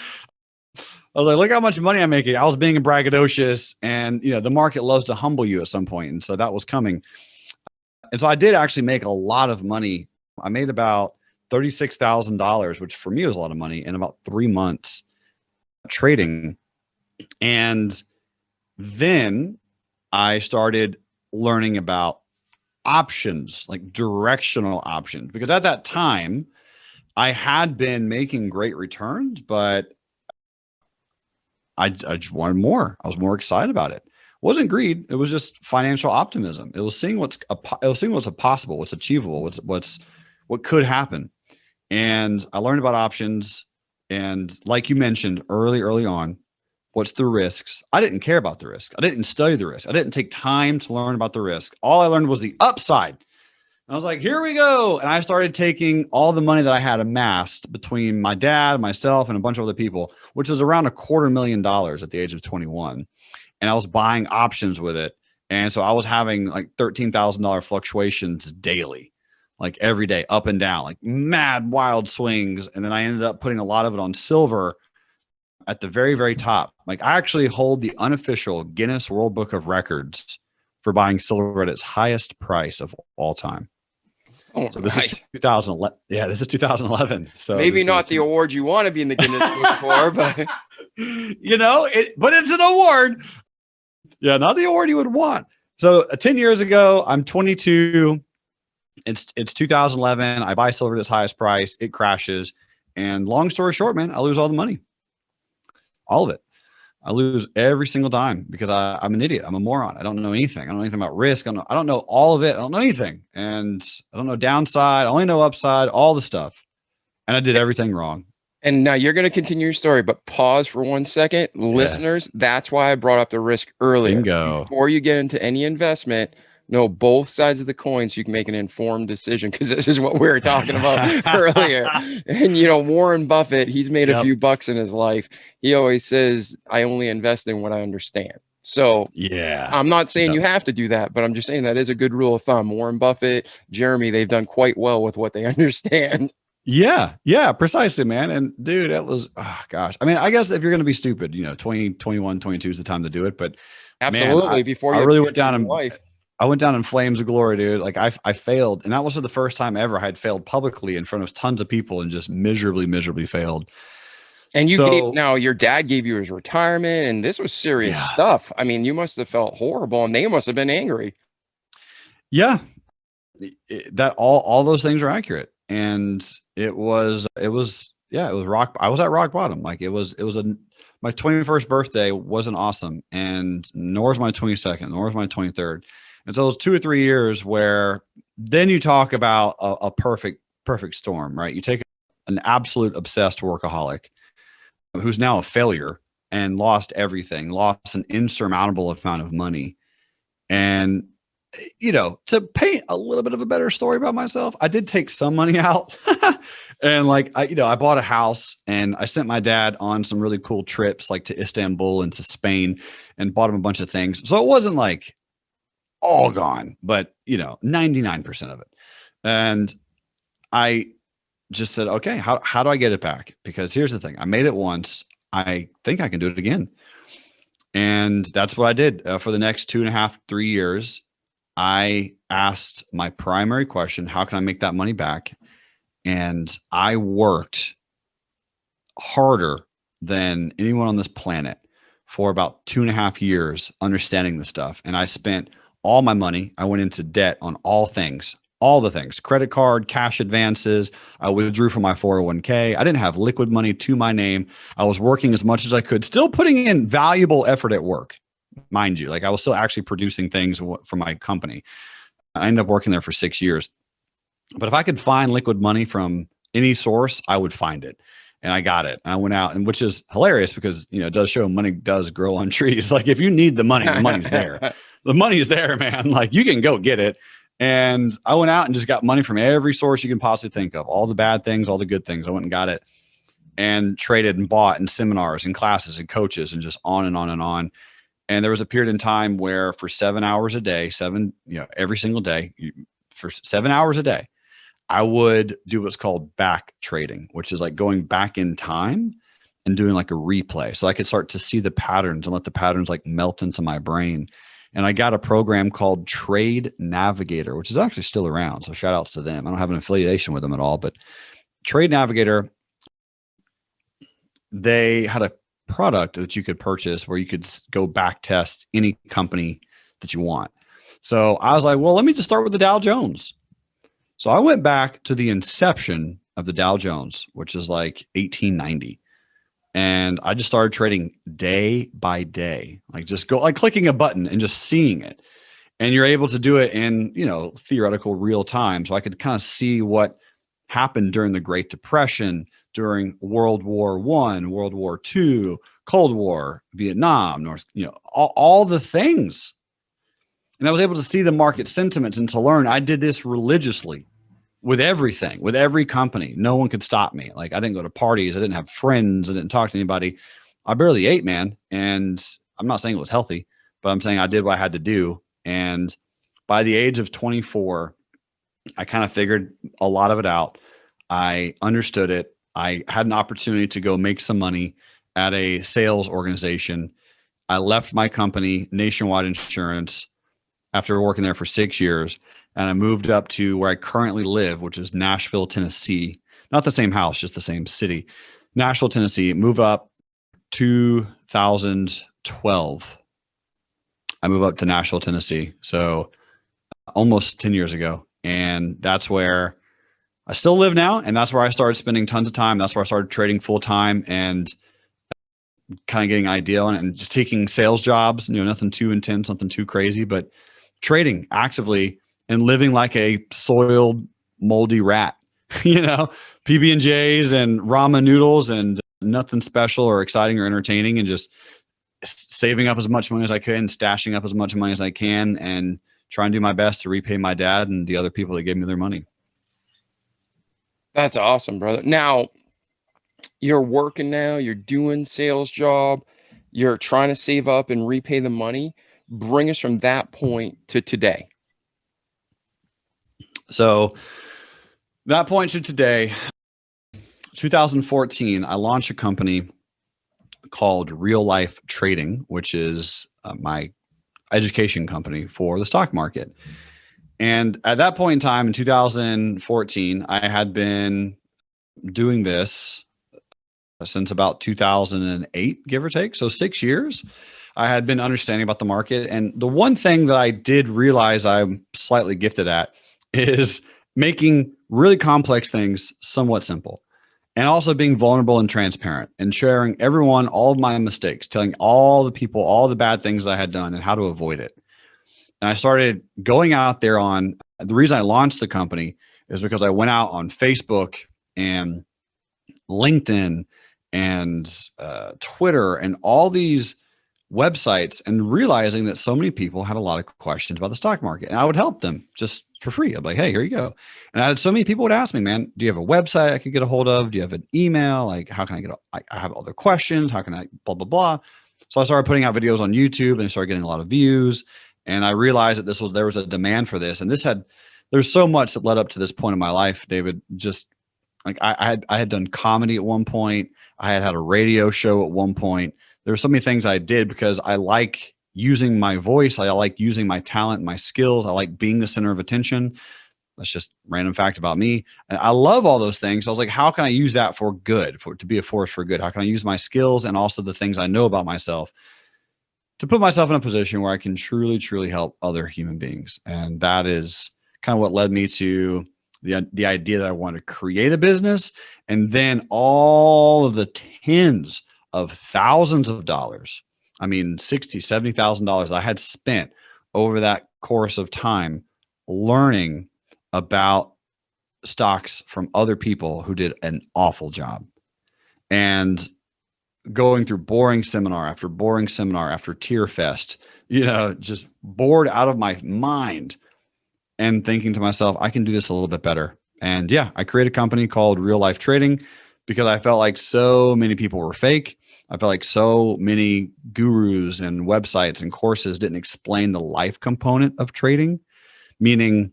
was like, look how much money I'm making. I was being braggadocious, and the market loves to humble you at some point. And so that was coming. And so I did actually make a lot of money. I made about $36,000, which for me was a lot of money, in about 3 months trading. And then I started learning about options, like directional options, because at that time I had been making great returns, but I just wanted more. I was more excited about it. It wasn't greed. It was just financial optimism. It was seeing what's possible, what's achievable, what could happen. And I learned about options. And like you mentioned early on, what's the risks? I didn't care about the risk. I didn't study the risk. I didn't take time to learn about the risk. All I learned was the upside. And I was like, here we go. And I started taking all the money that I had amassed between my dad, myself, and a bunch of other people, which is around $250,000 at the age of 21. And I was buying options with it. And so I was having like $13,000 fluctuations daily, like every day, up and down, like mad wild swings. And then I ended up putting a lot of it on silver at the very, very top. Like I actually hold the unofficial Guinness World Book of Records for buying silver at its highest price of all time. Oh, so this is 2011. Yeah, this is 2011. So maybe not the award you want to be in the Guinness Book for, but but it's an award. Yeah, not the award you would want. So 10 years ago, I'm 22. It's 2011. I buy silver at its highest price. It crashes. And long story short, man, I lose all the money. All of it. I lose every single dime because I'm an idiot. I'm a moron. I don't know anything. I don't know anything about risk. I don't know all of it. I don't know anything. And I don't know downside. I only know upside, all the stuff. And I did everything wrong. And now you're going to continue your story, but pause for 1 second. Yeah. Listeners, that's why I brought up the risk earlier. Bingo. Before you get into any investment, know both sides of the coin so you can make an informed decision, because this is what we were talking about earlier. And Warren Buffett, he's made a few bucks in his life. He always says, I only invest in what I understand. So yeah, I'm not saying you have to do that, but I'm just saying that is a good rule of thumb. Warren Buffett, Jerremy, they've done quite well with what they understand. Yeah, precisely, man. And dude, that was, gosh. I mean, I guess if you're going to be stupid, 20, 21, 22 is the time to do it. But absolutely, man, before I you really went down in life. I went down in flames of glory, dude. Like I failed. And that was the first time ever I had failed publicly in front of tons of people and just miserably failed. And your dad gave you his retirement, and this was serious stuff. I mean, you must have felt horrible, and they must have been angry. Yeah. That all those things are accurate. And it was rock. I was at rock bottom. Like my 21st birthday wasn't awesome, and nor was my 22nd, nor was my 23rd. And so those 2 or 3 years where then you talk about a perfect storm, right? You take an absolute obsessed workaholic who's now a failure and lost everything, lost an insurmountable amount of money. And to paint a little bit of a better story about myself, I did take some money out. And I bought a house, and I sent my dad on some really cool trips, like to Istanbul and to Spain, and bought him a bunch of things. So it wasn't like all gone, but 99% of it. And I just said, okay, how do I get it back? Because here's the thing. I made it once. I think I can do it again. And that's what I did for the next 2.5, 3 years. I asked my primary question, how can I make that money back? And I worked harder than anyone on this planet for about 2.5 years understanding this stuff. And I spent all my money. I went into debt on all the things, credit card, cash advances. I withdrew from my 401k. I didn't have liquid money to my name. I was working as much as I could, still putting in valuable effort at work. Mind you, like I was still actually producing things for my company. I ended up working there for 6 years. But if I could find liquid money from any source, I would find it. And I got it. And I went out, and which is hilarious because, it does show money does grow on trees. Like if you need the money's there. The money's there, man. Like you can go get it. And I went out and just got money from every source you can possibly think of. All the bad things, all the good things. I went and got it and traded and bought in seminars and classes and coaches and just on and on and on. And there was a period in time where for 7 hours a day, every single day, for 7 hours a day, I would do what's called back trading, which is like going back in time and doing like a replay. So I could start to see the patterns and let the patterns like melt into my brain. And I got a program called Trade Navigator, which is actually still around. So shout outs to them. I don't have an affiliation with them at all, but Trade Navigator, they had a product that you could purchase where you could go back test any company that you want. So I was like, well, let me just start with the Dow Jones. So I went back to the inception of the Dow Jones, which is like 1890. And I just started trading day by day, like just go like clicking a button and just seeing it. And you're able to do it in, theoretical real time. So I could kind of see what happened during the Great Depression, during World War I, World War II, Cold War, Vietnam, all the things. And I was able to see the market sentiments and to learn. I did this religiously with everything, with every company. No one could stop me. Like I didn't go to parties. I didn't have friends. I didn't talk to anybody. I barely ate, man. And I'm not saying it was healthy, but I'm saying I did what I had to do. And by the age of 24, I kind of figured a lot of it out. I understood it. I had an opportunity to go make some money at a sales organization. I left my company, Nationwide Insurance, after working there for 6 years. And I moved up to where I currently live, which is Nashville, Tennessee. Not the same house, just the same city. Nashville, Tennessee. Move up 2012. I moved up to Nashville, Tennessee. So almost 10 years ago. And that's where I still live now. And that's where I started spending tons of time. That's where I started trading full time and kind of getting an idea on it and just taking sales jobs, nothing too intense, nothing too crazy, but trading actively and living like a soiled, moldy rat, PB&Js and ramen noodles and nothing special or exciting or entertaining, and just saving up as much money as I can, stashing up as much money as I can, and trying to do my best to repay my dad and the other people that gave me their money. That's awesome, brother. Now you're working now, you're doing sales job, you're trying to save up and repay the money. Bring us from that point to today. So that point to today, 2014, I launched a company called Real Life Trading, which is my education company for the stock market. And at that point in time, in 2014, I had been doing this since about 2008, give or take. So 6 years. I had been understanding about the market. And the one thing that I did realize I'm slightly gifted at is making really complex things somewhat simple, and also being vulnerable and transparent and sharing everyone all of my mistakes, telling all the people all the bad things I had done and how to avoid it. And I started going out there on the reason I launched the company is because I went out on Facebook and LinkedIn and Twitter and all these websites and realizing that so many people had a lot of questions about the stock market, and I would help them just for free. I'm like, hey, here you go. And I had so many people would ask me, man, do you have a website I could get a hold of? Do you have an email? Like, how can I I have other questions. How can I blah, blah, blah. So I started putting out videos on YouTube and I started getting a lot of views. And I realized that there was a demand for this. And there's so much that led up to this point in my life, David. Just like I had done comedy at one point. I had a radio show at one point. There were so many things I did because I like using my voice. I like using my talent, my skills. I like being the center of attention. That's just random fact about me. And I love all those things. So I was like, how can I use that for good, to be a force for good? How can I use my skills and also the things I know about myself to put myself in a position where I can truly, truly help other human beings? And that is kind of what led me to the idea that I wanted to create a business. And then all of the tens of thousands of dollars, I mean, $60,000, $70,000 I had spent over that course of time learning about stocks from other people who did an awful job, and going through boring seminar after tear fest, just bored out of my mind, and thinking to myself, I can do this a little bit better. And yeah, I created a company called Real Life Trading because I felt like so many people were fake. I felt like so many gurus and websites and courses didn't explain the life component of trading, meaning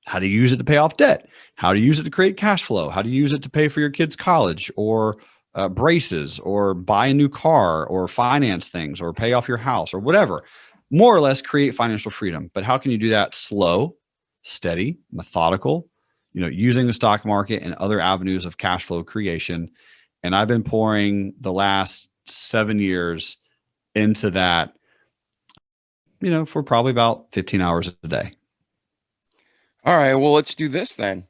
how to use it to pay off debt, how to use it to create cash flow, how to use it to pay for your kids' college or braces, or buy a new car, or finance things, or pay off your house, or whatever. More or less create financial freedom. But how can you do that slow, steady, methodical, using the stock market and other avenues of cash flow creation? And I've been pouring the last 7 years into that, for probably about 15 hours a day. All right, well, let's do this then.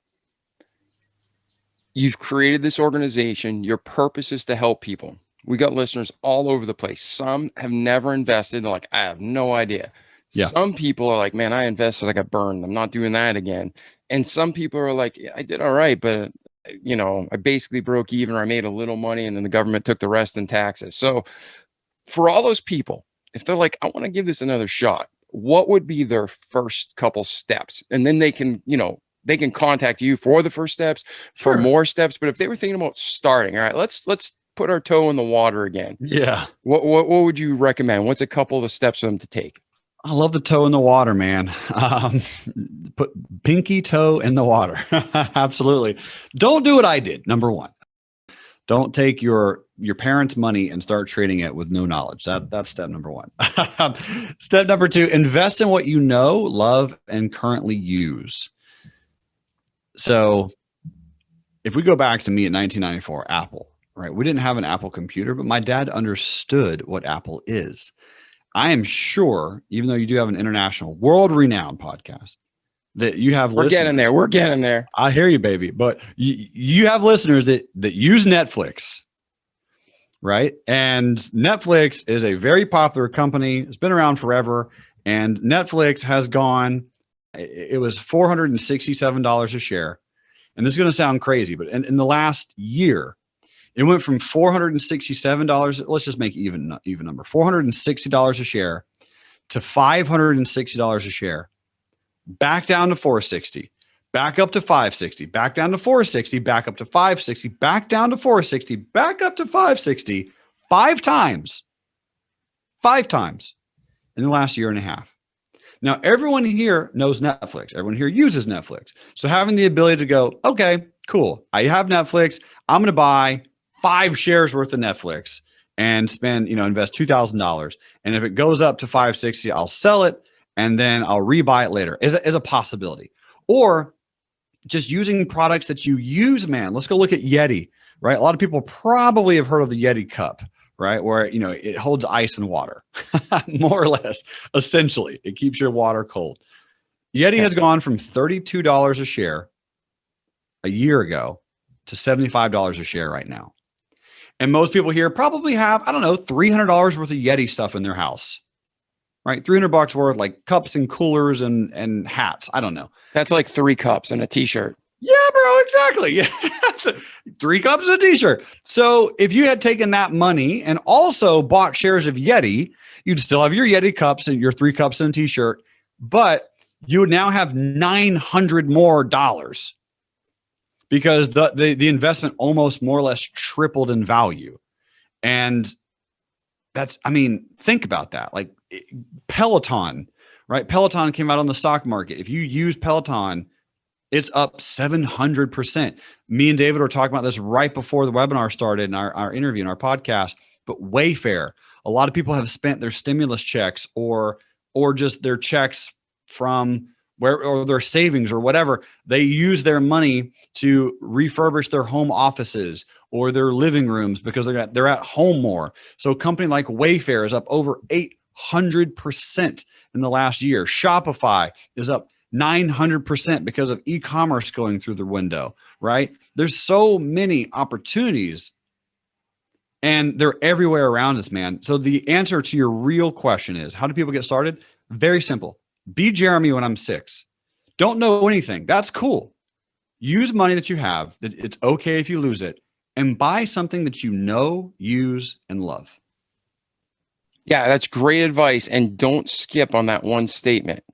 You've created this organization. Your purpose is to help people. We got listeners all over the place. Some have never invested. They're like, I have no idea. Yeah. Some people are like, man, I invested, I got burned, I'm not doing that again. And some people are like, I did all right, but I basically broke even, or I made a little money and then the government took the rest in taxes. So for all those people, if they're like, I want to give this another shot, what would be their first couple steps? And then they can contact you for the first steps, for more steps. But if they were thinking about starting, all right, let's put our toe in the water again. Yeah. What would you recommend? What's a couple of the steps for them to take? I love the toe in the water, man. Put pinky toe in the water. Absolutely. Don't do what I did. Number one, don't take your parents' money and start trading it with no knowledge. That's step number one. Step number two, invest in what you know, love, and currently use. So if we go back to me in 1994, Apple, right? We didn't have an Apple computer, but my dad understood what Apple is. I am sure, even though you do have an international, world-renowned podcast, that you have listeners. We're getting there. I hear you, baby. But you have listeners that use Netflix, right? And Netflix is a very popular company. It's been around forever. And Netflix has gone, it was $467 a share. And this is going to sound crazy, but in the last year, it went from $467. Let's just make even number, $460 a share to $560 a share, back down to $460, back up to $560, back down to $460, back up to $560, back down to $460, back up to $560, five times in the last year and a half. Now, everyone here knows Netflix. Everyone here uses Netflix. So having the ability to go, okay, cool, I have Netflix. I'm going to buy 5 shares worth of Netflix and spend, invest $2,000. And if it goes up to $560, I'll sell it and then I'll rebuy it later as a possibility. Or just using products that you use, man. Let's go look at Yeti, right? A lot of people probably have heard of the Yeti cup, right? Where, it holds ice and water, more or less, essentially. It keeps your water cold. Yeti has gone from $32 a share a year ago to $75 a share right now. And most people here probably have, $300 worth of Yeti stuff in their house, right? $300 worth, like cups and coolers and hats. I don't know. That's like 3 cups and a t-shirt. Yeah, bro, exactly. Yeah. 3 cups and a t-shirt. So if you had taken that money and also bought shares of Yeti, you'd still have your Yeti cups and your 3 cups and a t-shirt, but you would now have $900 more dollars. Because the investment almost more or less tripled in value. And think about that. Like Peloton, right? Peloton came out on the stock market. If you use Peloton, it's up 700%. Me and David were talking about this right before the webinar started in our interview in our podcast. But Wayfair, a lot of people have spent their stimulus checks or just their checks from or their savings or whatever. They use their money to refurbish their home offices or their living rooms because they're at home more. So a company like Wayfair is up over 800% in the last year. Shopify is up 900% because of e-commerce going through the window, right? There's so many opportunities and they're everywhere around us, man. So the answer to your real question is, how do people get started? Very simple. Be Jerremy when I'm 6. Don't know anything. That's cool. use money that you have, that it's okay if you lose it, and buy something that you know, use, and love. Yeah, that's great advice. And don't skip on that one statement.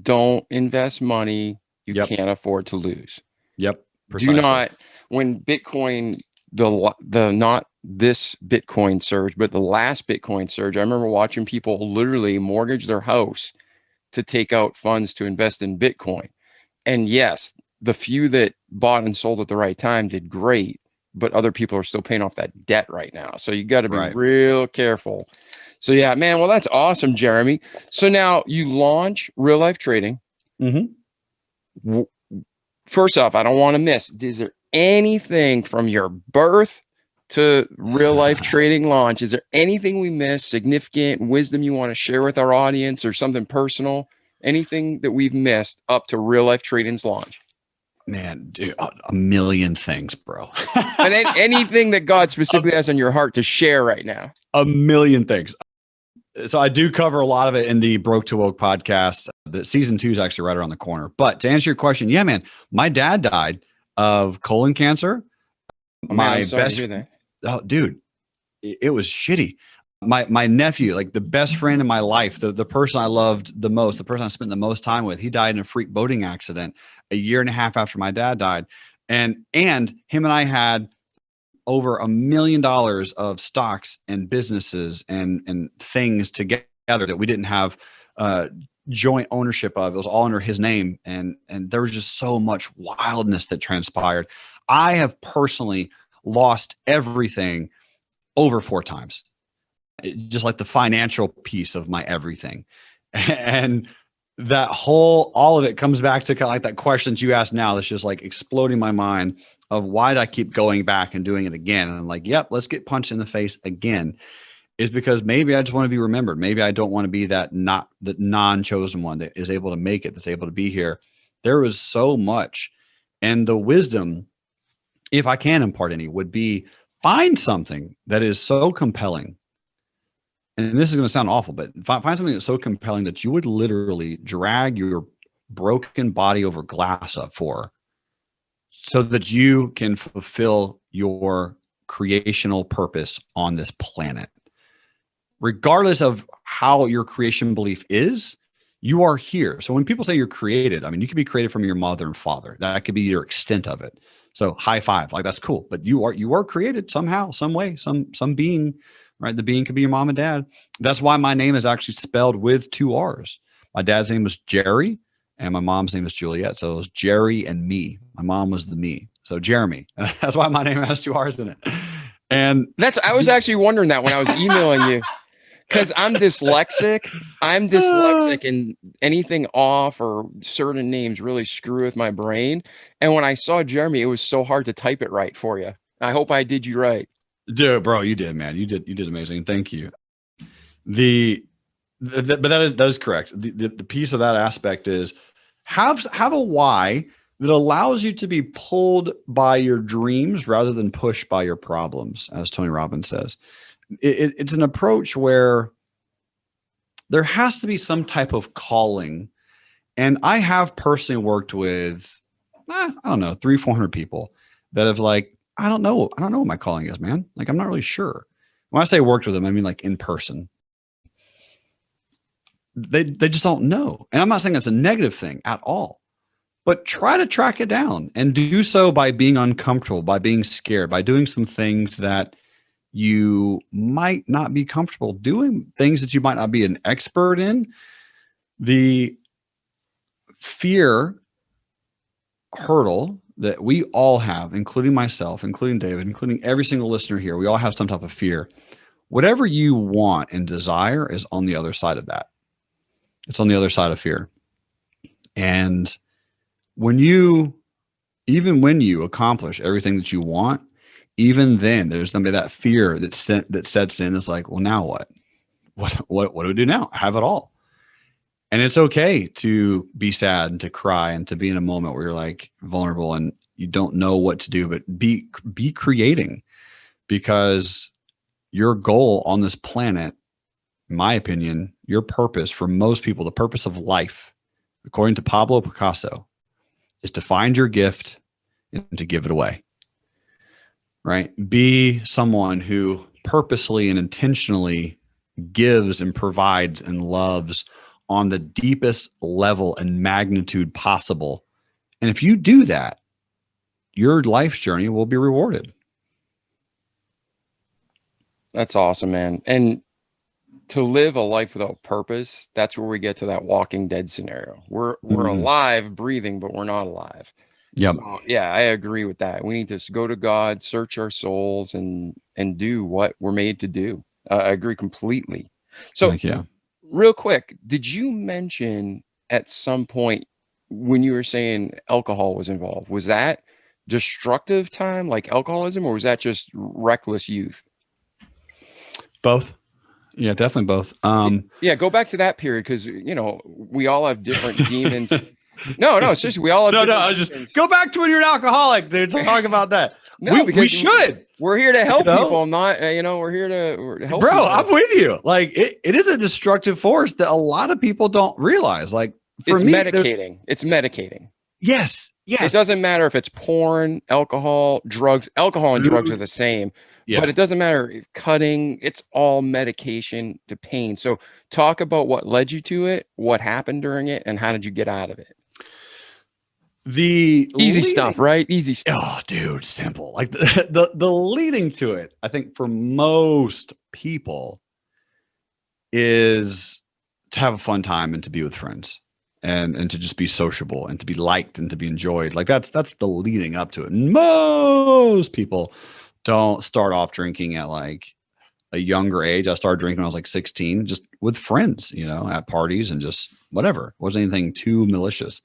Don't invest money you Yep. can't afford to lose. Yep. Precisely. Do not, when Bitcoin, the not this Bitcoin surge, but the last Bitcoin surge, I remember watching people literally mortgage their house to take out funds to invest in Bitcoin. And yes, the few that bought and sold at the right time did great, but other people are still paying off that debt right now. So you got to be real careful. So yeah, man, well, that's awesome, Jerremy. So now you launch Real Life Trading. Mm-hmm. First off, I don't want to miss, is there anything from your birth to Real Life Trading launch? Is there anything we missed, significant wisdom you want to share with our audience, or something personal? Anything that we've missed up to Real Life Trading's launch? Man, dude, a million things, bro. And then anything that God specifically has on your heart to share right now. A million things. So I do cover a lot of it in the Broke to Woke podcast. The season 2 is actually right around the corner. But to answer your question, yeah, man, my dad died of colon cancer. Oh, man, I'm sorry to hear that. Oh, dude, it was shitty. My nephew, like the best friend in my life, the person I loved the most, the person I spent the most time with, he died in a freak boating accident a year and a half after my dad died. And him and I had over $1 million of stocks and businesses and things together that we didn't have joint ownership of. It was all under his name. And there was just so much wildness that transpired. I have personally lost everything over 4 times. Just like the financial piece of my everything. And that all of it comes back to kind of like that question that you asked now, that's just like exploding my mind of why did I keep going back and doing it again? And I'm like, yep, let's get punched in the face again. Is because maybe I just want to be remembered. Maybe I don't want to be that non-chosen one that is able to make it, that's able to be here. There was so much. And the wisdom, if I can impart any, would be find something that is so compelling. And this is going to sound awful, but find something that's so compelling that you would literally drag your broken body over glass up for, so that you can fulfill your creational purpose on this planet. Regardless of how your creation belief is, you are here. So when people say you're created, I mean, you can be created from your mother and father. That could be your extent of it. So high five, like that's cool. But you are created somehow, some way, some being. Right? The being could be your mom and dad. That's why my name is actually spelled with 2 R's. My dad's name was Jerry and my mom's name is Juliet. So it was Jerry and me. My mom was the me. So Jerremy. That's why my name has 2 R's in it. And I was actually wondering that when I was emailing you, because I'm dyslexic. And anything off or certain names really screw with my brain. And when I saw Jerremy, it was so hard to type it right for you. I hope I did you right. Dude, bro, you did, man. You did amazing. Thank you. But that is correct. The piece of that aspect is have a why that allows you to be pulled by your dreams rather than pushed by your problems, as Tony Robbins says. It's an approach where there has to be some type of calling. And I have personally worked with, I don't know, 300-400 people that have like, I don't know what my calling is, man. Like, I'm not really sure. When I say worked with them, I mean like in person. They just don't know. And I'm not saying that's a negative thing at all, but try to track it down and do so by being uncomfortable, by being scared, by doing some things that you might not be comfortable doing, things that you might not be an expert in. The fear hurdle that we all have, including myself, including David, including every single listener here, we all have some type of fear. Whatever you want and desire is on the other side of that. It's on the other side of fear. And even when you accomplish everything that you want, even then there's going to be that fear that sets in. It's like, well, now what? What do we do now? I have it all. And it's okay to be sad and to cry and to be in a moment where you're like vulnerable and you don't know what to do, but be creating, because your goal on this planet, in my opinion, your purpose for most people, the purpose of life, according to Pablo Picasso, is to find your gift and to give it away, right? Be someone who purposely and intentionally gives and provides and loves on the deepest level and magnitude possible. And if you do that, your life's journey will be rewarded. That's awesome, man. And to live a life without purpose, that's where we get to that Walking Dead scenario. We're alive, breathing, but we're not alive. Yep. So, yeah, I agree with that. We need to go to God, search our souls, and do what we're made to do. I agree completely. So, real quick, did you mention at some point when you were saying alcohol was involved, was that destructive time like alcoholism, or was that just reckless youth? Both. Yeah, definitely both. Yeah, go back to that period, because we all have different demons. No, seriously, we all have just go back to when you're an alcoholic, dude. Talk about that. No, we should. We're here to help people. I'm not, we're here to help. Bro, people. I'm with you. Like it is a destructive force that a lot of people don't realize. Like it's medicating. It's medicating. Yes. It doesn't matter if it's porn, alcohol, drugs. Alcohol and drugs are the same. Yeah. But it doesn't matter. Cutting, it's all medication to pain. So talk about what led you to it, what happened during it, and how did you get out of it? The easy stuff, right? Easy stuff. Oh, dude, simple. Like the leading to it, I think for most people is to have a fun time and to be with friends and to just be sociable and to be liked and to be enjoyed. Like that's the leading up to it. Most people don't start off drinking at like a younger age. I started drinking when I was like 16, just with friends, at parties and just whatever. It wasn't anything too malicious.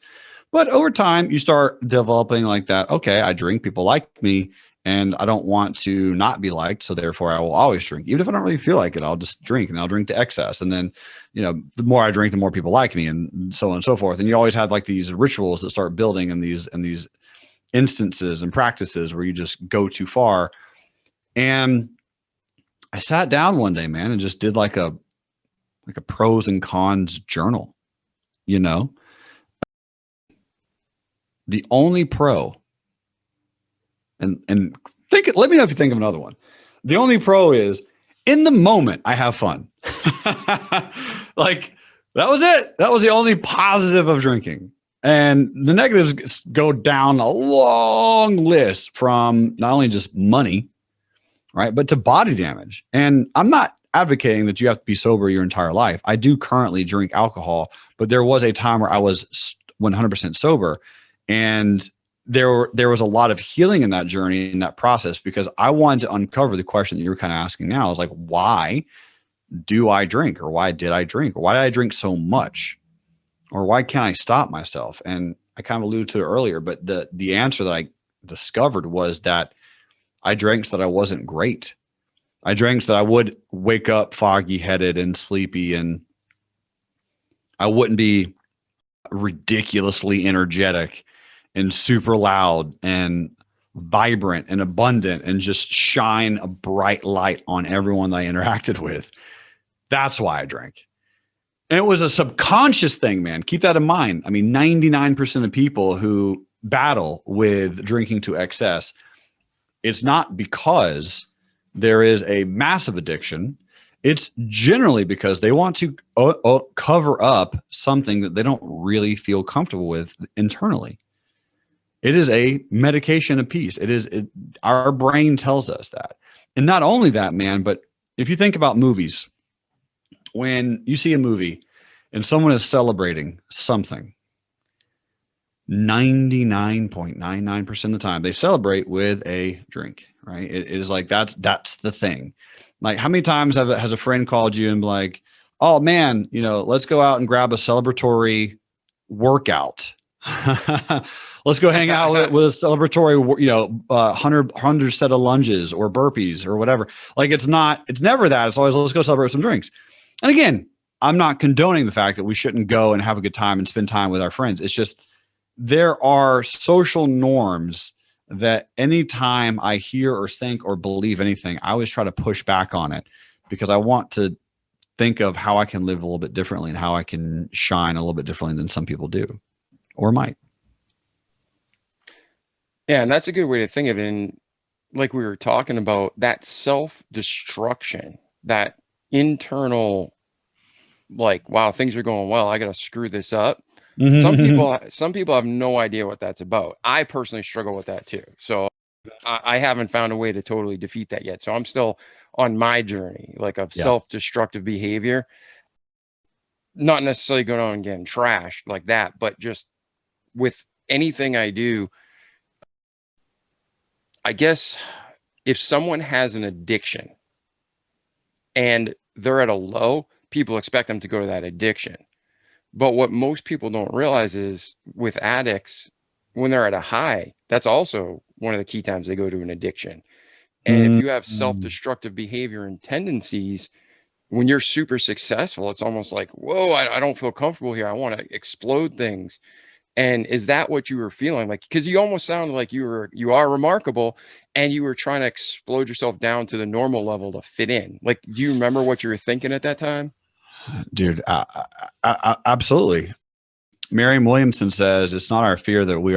But over time, you start developing like that. Okay, I drink, people like me, and I don't want to not be liked. So therefore, I will always drink. Even if I don't really feel like it, I'll just drink, and I'll drink to excess. And then, the more I drink, the more people like me, and so on and so forth. And you always have like these rituals that start building in these instances and practices where you just go too far. And I sat down one day, man, and just did like a pros and cons journal, The only pro, and let me know if you think of another one. The only pro is in the moment I have fun. Like that was it. That was the only positive of drinking. And the negatives go down a long list, from not only just money, right, but to body damage. And I'm not advocating that you have to be sober your entire life. I do currently drink alcohol, but there was a time where I was 100% sober. And there was a lot of healing in that journey, in that process, because I wanted to uncover the question that you're kind of asking now is like, why do I drink, or why did I drink, or why did I drink so much, or why can't I stop myself? And I kind of alluded to it earlier, but the answer that I discovered was that I drank so that I wasn't great. I drank so that I would wake up foggy headed and sleepy, and I wouldn't be ridiculously energetic and super loud and vibrant and abundant and just shine a bright light on everyone that I interacted with. That's why I drank. And it was a subconscious thing, man. Keep that in mind. I mean, 99% of people who battle with drinking to excess, it's not because there is a massive addiction. It's generally because they want to cover up something that they don't really feel comfortable with internally. It is a medication apiece. Our brain tells us that. And not only that, man, but if you think about movies, when you see a movie and someone is celebrating something, 99.99% of the time, they celebrate with a drink, right? It is like, that's the thing. Like, how many times has a friend called you and be like, oh man, let's go out and grab a celebratory workout. Let's go hang out with a celebratory, 100 set of lunges or burpees or whatever. Like it's never that. It's always, let's go celebrate some drinks. And again, I'm not condoning the fact that we shouldn't go and have a good time and spend time with our friends. It's just, there are social norms that anytime I hear or think or believe anything, I always try to push back on it, because I want to think of how I can live a little bit differently and how I can shine a little bit differently than some people do or might. Yeah, and that's a good way to think of it. And like we were talking about, that self-destruction, that internal, like, wow, things are going well, I got to screw this up. Some people have no idea what that's about. I personally struggle with that too. So I haven't found a way to totally defeat that yet. So I'm still on my journey, like, of Yeah. self-destructive behavior, not necessarily going on and getting trashed like that, but just with anything I do, I guess if someone has an addiction and they're at a low, people expect them to go to that addiction. But what most people don't realize is with addicts, when they're at a high, that's also one of the key times they go to an addiction. And if you have Mm. self-destructive behavior and tendencies, when you're super successful, it's almost like, whoa, I don't feel comfortable here. I want to explode things. And is that what you were feeling like? Because you almost sounded like you are remarkable, and you were trying to explode yourself down to the normal level to fit in. Like, do you remember what you were thinking at that time? Dude, absolutely. Marianne Williamson says it's not our fear that we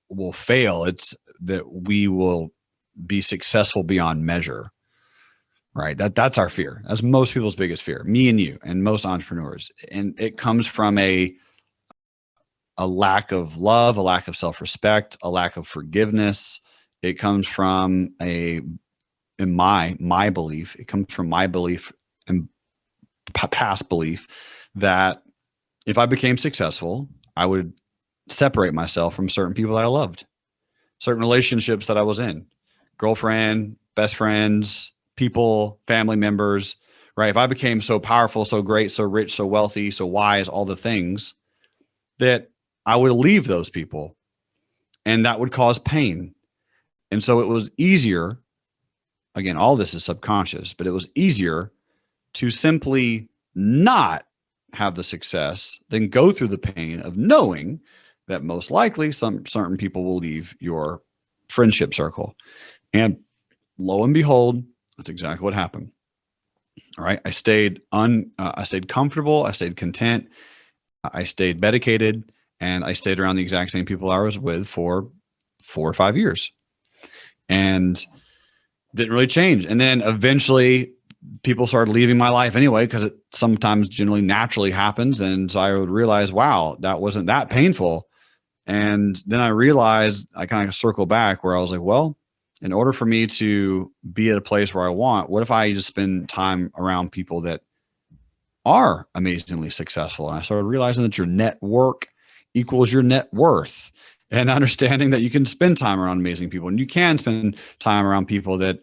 will fail. It's that we will be successful beyond measure. Right. That's our fear. That's most people's biggest fear, me and you and most entrepreneurs. And it comes from a lack of love, a lack of self-respect, a lack of forgiveness. It comes from in my belief, it comes from my belief and past belief that if I became successful, I would separate myself from certain people that I loved, certain relationships that I was in, girlfriend, best friends, people, family members, right? If I became so powerful, so great, so rich, so wealthy, so wise, all the things, that I would leave those people, and that would cause pain. And so it was easier, again, all this is subconscious, but it was easier to simply not have the success than go through the pain of knowing that most likely some certain people will leave your friendship circle. And lo and behold, that's exactly what happened. All right. I stayed comfortable. I stayed content. I stayed medicated, and I stayed around the exact same people I was with for 4 or 5 years, and didn't really change. And then eventually people started leaving my life anyway, because it sometimes generally naturally happens. And so I would realize, wow, that wasn't that painful. And then I realized, I kind of circle back where I was like, well, in order for me to be at a place where I want, what if I just spend time around people that are amazingly successful? And I started realizing that your network equals your net worth, and understanding that you can spend time around amazing people, and you can spend time around people that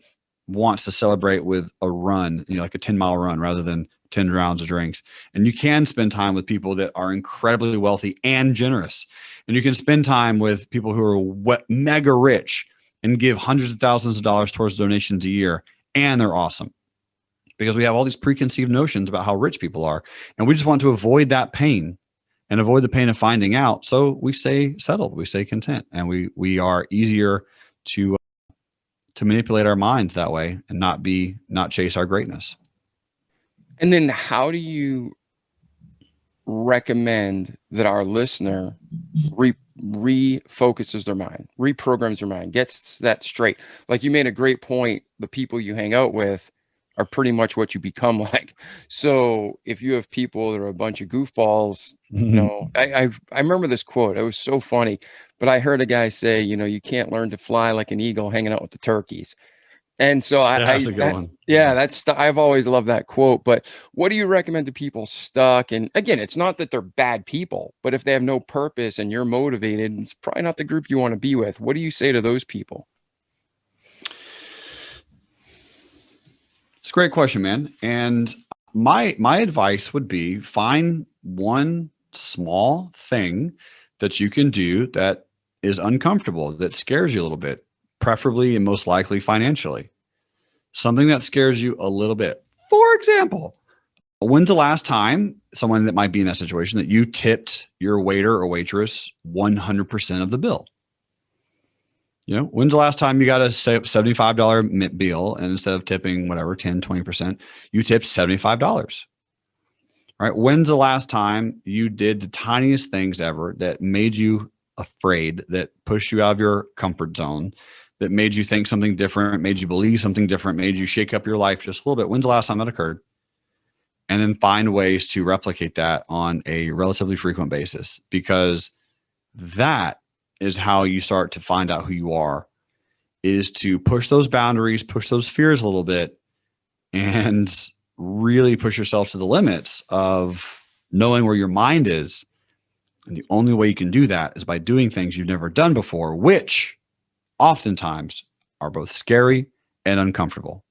wants to celebrate with a run, like a 10-mile run rather than 10 rounds of drinks. And you can spend time with people that are incredibly wealthy and generous. And you can spend time with people who are mega rich and give hundreds of thousands of dollars towards donations a year, and they're awesome. Because we have all these preconceived notions about how rich people are, and we just want to avoid that pain and avoid the pain of finding out. So we stay settled, we stay content, and we are easier to manipulate our minds that way and not chase our greatness. And then how do you recommend that our listener refocuses their mind, reprograms their mind, gets that straight? Like, you made a great point. The people you hang out with are pretty much what you become like. So if you have people that are a bunch of goofballs, I remember this quote. It was so funny, but I heard a guy say, you can't learn to fly like an eagle hanging out with the turkeys. And so That's a good one. yeah, I've always loved that quote. But what do you recommend to people stuck? And again, it's not that they're bad people, but if they have no purpose and you're motivated, it's probably not the group you want to be with. What do you say to those people? It's a great question, man. And my advice would be, find one small thing that you can do that is uncomfortable, that scares you a little bit, preferably and most likely financially. Something that scares you a little bit. For example, when's the last time, someone that might be in that situation, that you tipped your waiter or waitress 100% of the bill? When's the last time you got a $75 bill, and instead of tipping whatever, 10, 20%, you tipped $75? Right? When's the last time you did the tiniest things ever that made you afraid, that pushed you out of your comfort zone, that made you think something different, made you believe something different, made you shake up your life just a little bit. When's the last time that occurred? And then find ways to replicate that on a relatively frequent basis, because that is how you start to find out who you are, is to push those boundaries, push those fears a little bit, and really push yourself to the limits of knowing where your mind is. And the only way you can do that is by doing things you've never done before, which oftentimes are both scary and uncomfortable.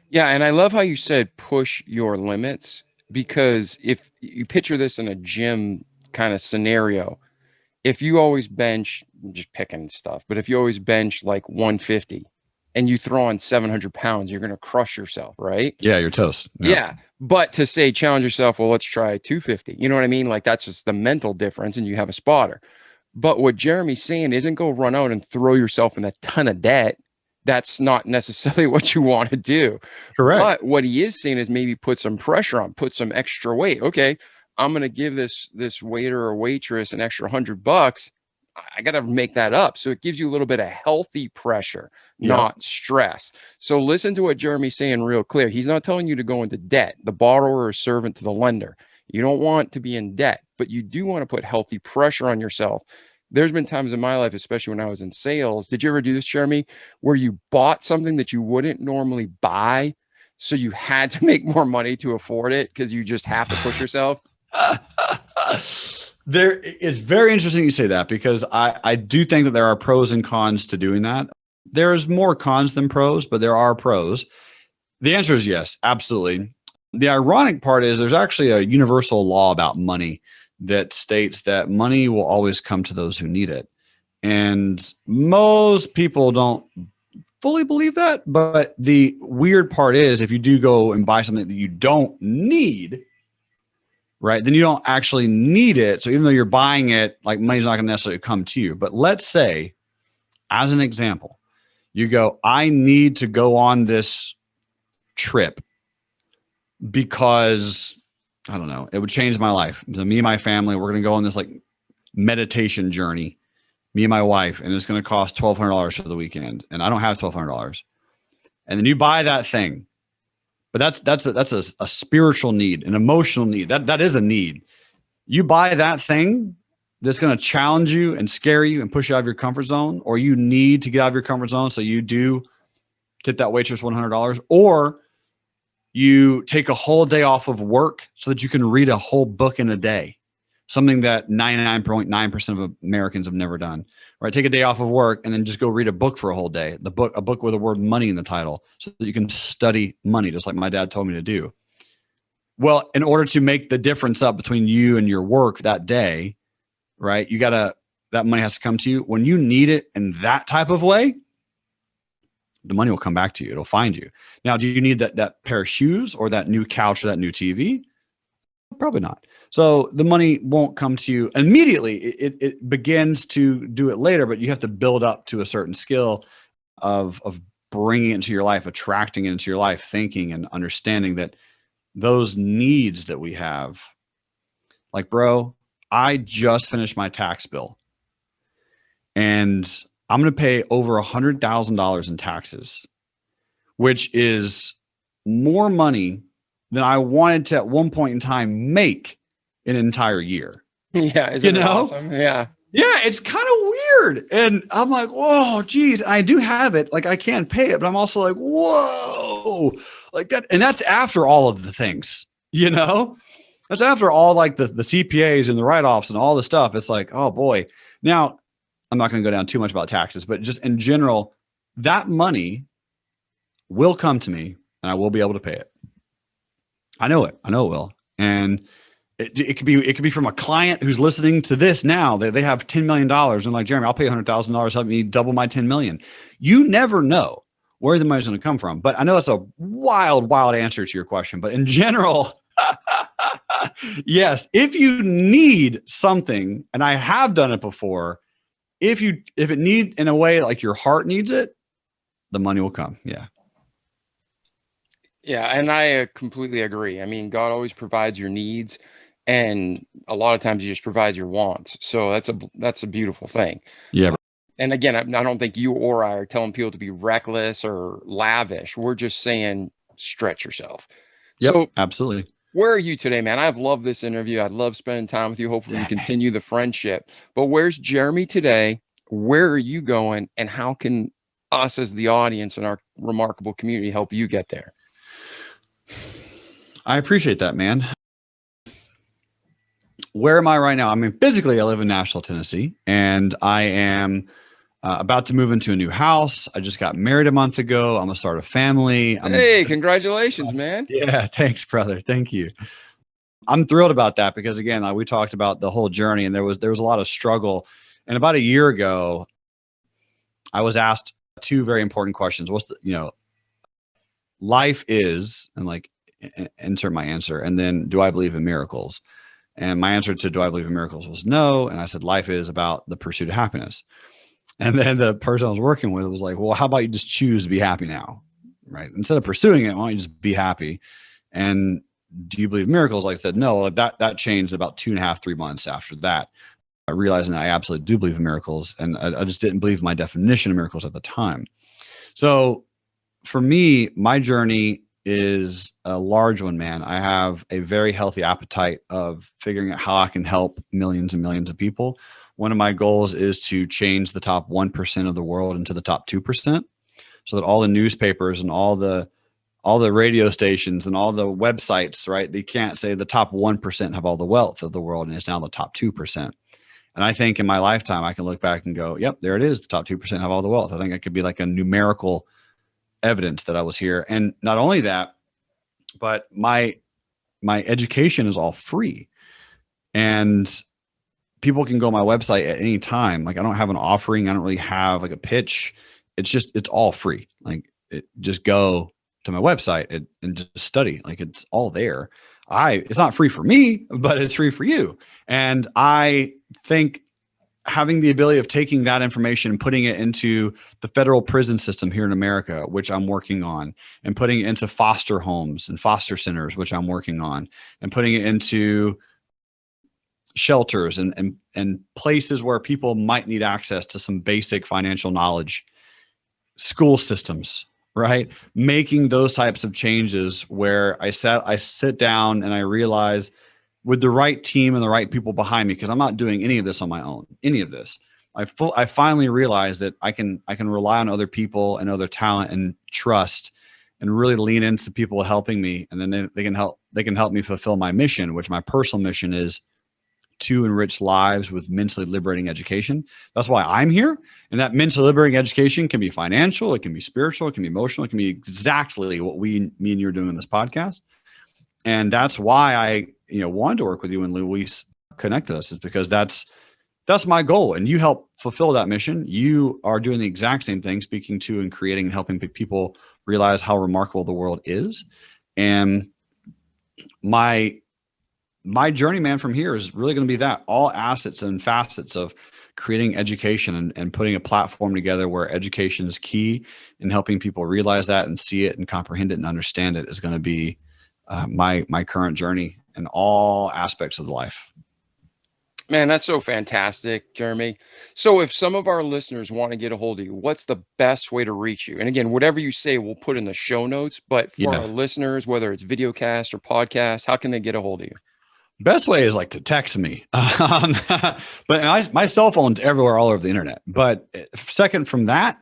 Yeah. And I love how you said push your limits, because if you picture this in a gym kind of scenario, if you always bench, just picking stuff, but if you always bench like 150 and you throw on 700 pounds, you're going to crush yourself, right? Yeah, you're toast. Yeah. But to say challenge yourself, well, let's try 250. You know what I mean? Like that's just the mental difference, and you have a spotter. But what Jeremy's saying isn't go run out and throw yourself in a ton of debt. That's not necessarily what you want to do. Correct. But what he is saying is maybe put some pressure on, put some extra weight. Okay, I'm going to give this waiter or waitress an extra $100. I got to make that up. So it gives you a little bit of healthy pressure, not stress. So listen to what Jeremy's saying real clear. He's not telling you to go into debt. The borrower is servant to the lender. You don't want to be in debt, but you do want to put healthy pressure on yourself. There's been times in my life, especially when I was in sales. Did you ever do this, Jeremy, where you bought something that you wouldn't normally buy, so you had to make more money to afford it because you just have to push yourself? There, it's very interesting you say that, because I do think that there are pros and cons to doing that. There's more cons than pros, but there are pros. The answer is yes, absolutely. The ironic part is there's actually a universal law about money that states that money will always come to those who need it. And most people don't fully believe that. But the weird part is, if you do go and buy something that you don't need, right, then you don't actually need it. So even though you're buying it, like, money's not going to necessarily come to you. But let's say, as an example, you go, I need to go on this trip because, I don't know, it would change my life. So me and my family, we're going to go on this like meditation journey, me and my wife, and it's going to cost $1,200 for the weekend. And I don't have $1,200. And then you buy that thing. But that's a spiritual need, an emotional need. That is a need. You buy that thing that's going to challenge you and scare you and push you out of your comfort zone, or you need to get out of your comfort zone. So you do tip that waitress $100, or you take a whole day off of work so that you can read a whole book in a day, something that 99.9% of Americans have never done, right? Take a day off of work and then just go read a book for a whole day, a book with the word money in the title, so that you can study money, just like my dad told me to do. Well, in order to make the difference up between you and your work that day, right, that money has to come to you. When you need it in that type of way, the money will come back to you. It'll find you. Now, do you need that pair of shoes or that new couch or that new TV? Probably not. So the money won't come to you immediately. It begins to do it later, but you have to build up to a certain skill of bringing it into your life, attracting it into your life, thinking and understanding that those needs that we have, like, bro, I just finished my tax bill and I'm going to pay over $100,000 in taxes, which is more money than I wanted to at one point in time make in an entire year. Yeah. Isn't it awesome? Yeah. Yeah. It's kind of weird. And I'm like, whoa, geez, I do have it. Like, I can't pay it, but I'm also like, whoa, like that. And that's after all of the things, that's after all, like the CPAs and the write-offs and all the stuff. It's like, oh boy. Now, I'm not going to go down too much about taxes, but just in general, that money will come to me and I will be able to pay it. I know it. I know it will. And it could be from a client who's listening to this now. They have $10 million and like, Jeremy, I'll pay $100,000, help me double my 10 million. You never know where the money's going to come from. But I know that's a wild answer to your question. But in general, yes, if you need something, and I have done it before, if it needs in a way like your heart needs it, the money will come. Yeah. Yeah. And I completely agree. I mean, God always provides your needs. And a lot of times he just provides your wants. So that's a beautiful thing. Yeah. And again, I don't think you or I are telling people to be reckless or lavish. We're just saying stretch yourself. Yep, So absolutely. where are you today, man? I've loved this interview. I'd love spending time with you. Hopefully we continue the friendship. But where's Jerremy today? Where are you going? And how can us as the audience and our remarkable community help you get there? I appreciate that, man. Where am I right now? I mean, physically, I live in Nashville, Tennessee, and I am about to move into a new house. I just got married a month ago. I'm going to start a family. Hey, congratulations, man. Yeah, thanks, brother. Thank you. I'm thrilled about that because, again, we talked about the whole journey, and there was a lot of struggle. And about a year ago, I was asked two very important questions. What's life is, and like insert my answer, and then do I believe in miracles? And my answer to do I believe in miracles was no. And I said, life is about the pursuit of happiness. And then the person I was working with was like, well, how about you just choose to be happy now? Right. Instead of pursuing it, why don't you just be happy? And do you believe in miracles? Like I said, no, that changed about 2.5, 3 months after that. I realized that I absolutely do believe in miracles. And I just didn't believe my definition of miracles at the time. So for me, my journey is a large one, man. I have a very healthy appetite of figuring out how I can help millions and millions of people. One of my goals is to change the top 1% of the world into the top 2%, so that all the newspapers and all the radio stations and all the websites, right, they can't say the top 1% have all the wealth of the world, and it's now the top 2%. And I think in my lifetime, I can look back and go, yep, there it is. The top 2% have all the wealth. I think it could be like a numerical evidence that I was here. And not only that, but my education is all free, and people can go on my website at any time. Like I don't have an offering. I don't really have like a pitch. It's all free. Like just go to my website and just study. Like it's all there. It's not free for me, but it's free for you. And I think having the ability of taking that information and putting it into the federal prison system here in America, which I'm working on, and putting it into foster homes and foster centers, which I'm working on, and putting it into shelters and places where people might need access to some basic financial knowledge, school systems, right? Making those types of changes where I sit down and I realize, with the right team and the right people behind me, because I'm not doing any of this on my own, any of this. I finally realized that I can rely on other people and other talent and trust, and really lean into people helping me. And then they can help me fulfill my mission, which my personal mission is to enrich lives with mentally liberating education. That's why I'm here. And that mentally liberating education can be financial, it can be spiritual, it can be emotional, it can be exactly what me and you are doing in this podcast. And that's why I wanted to work with you and Luis connected us, is because that's my goal. And you help fulfill that mission. You are doing the exact same thing, speaking to and creating and helping people realize how remarkable the world is. And my journey, man, from here is really going to be that all assets and facets of creating education and putting a platform together where education is key, and helping people realize that and see it and comprehend it and understand it is going to be my current journey in all aspects of life. Man, that's so fantastic, Jerremy. So if some of our listeners want to get a hold of you, what's the best way to reach you? And again, whatever you say, we'll put in the show notes. But for our listeners, whether it's videocast or podcast, how can they get a hold of you? Best way is like to text me. But my cell phone's everywhere, all over the internet. But second from that,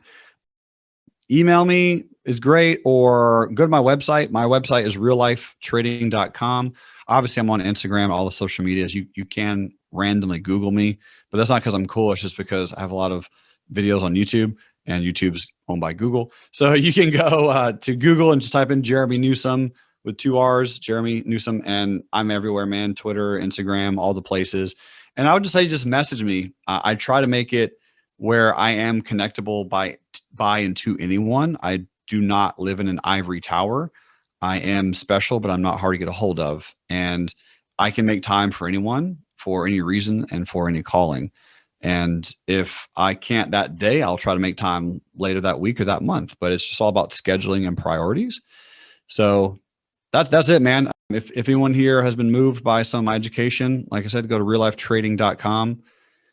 email me is great, or go to my website. My website is reallifetrading.com. Obviously, I'm on Instagram, all the social medias. You can randomly Google me, but that's not because I'm cool. It's just because I have a lot of videos on YouTube, and YouTube's owned by Google. So you can go to Google and just type in Jerremy Newsome with 2 R's, Jerremy Newsome, and I'm everywhere, man. Twitter, Instagram, all the places. And I would just say, just message me. I try to make it where I am connectable by and to anyone. I do not live in an ivory tower. I am special, but I'm not hard to get a hold of. And I can make time for anyone, for any reason, and for any calling. And if I can't that day, I'll try to make time later that week or that month. But it's just all about scheduling and priorities. So that's it, man. If anyone here has been moved by some of my education, like I said, go to reallifetrading.com,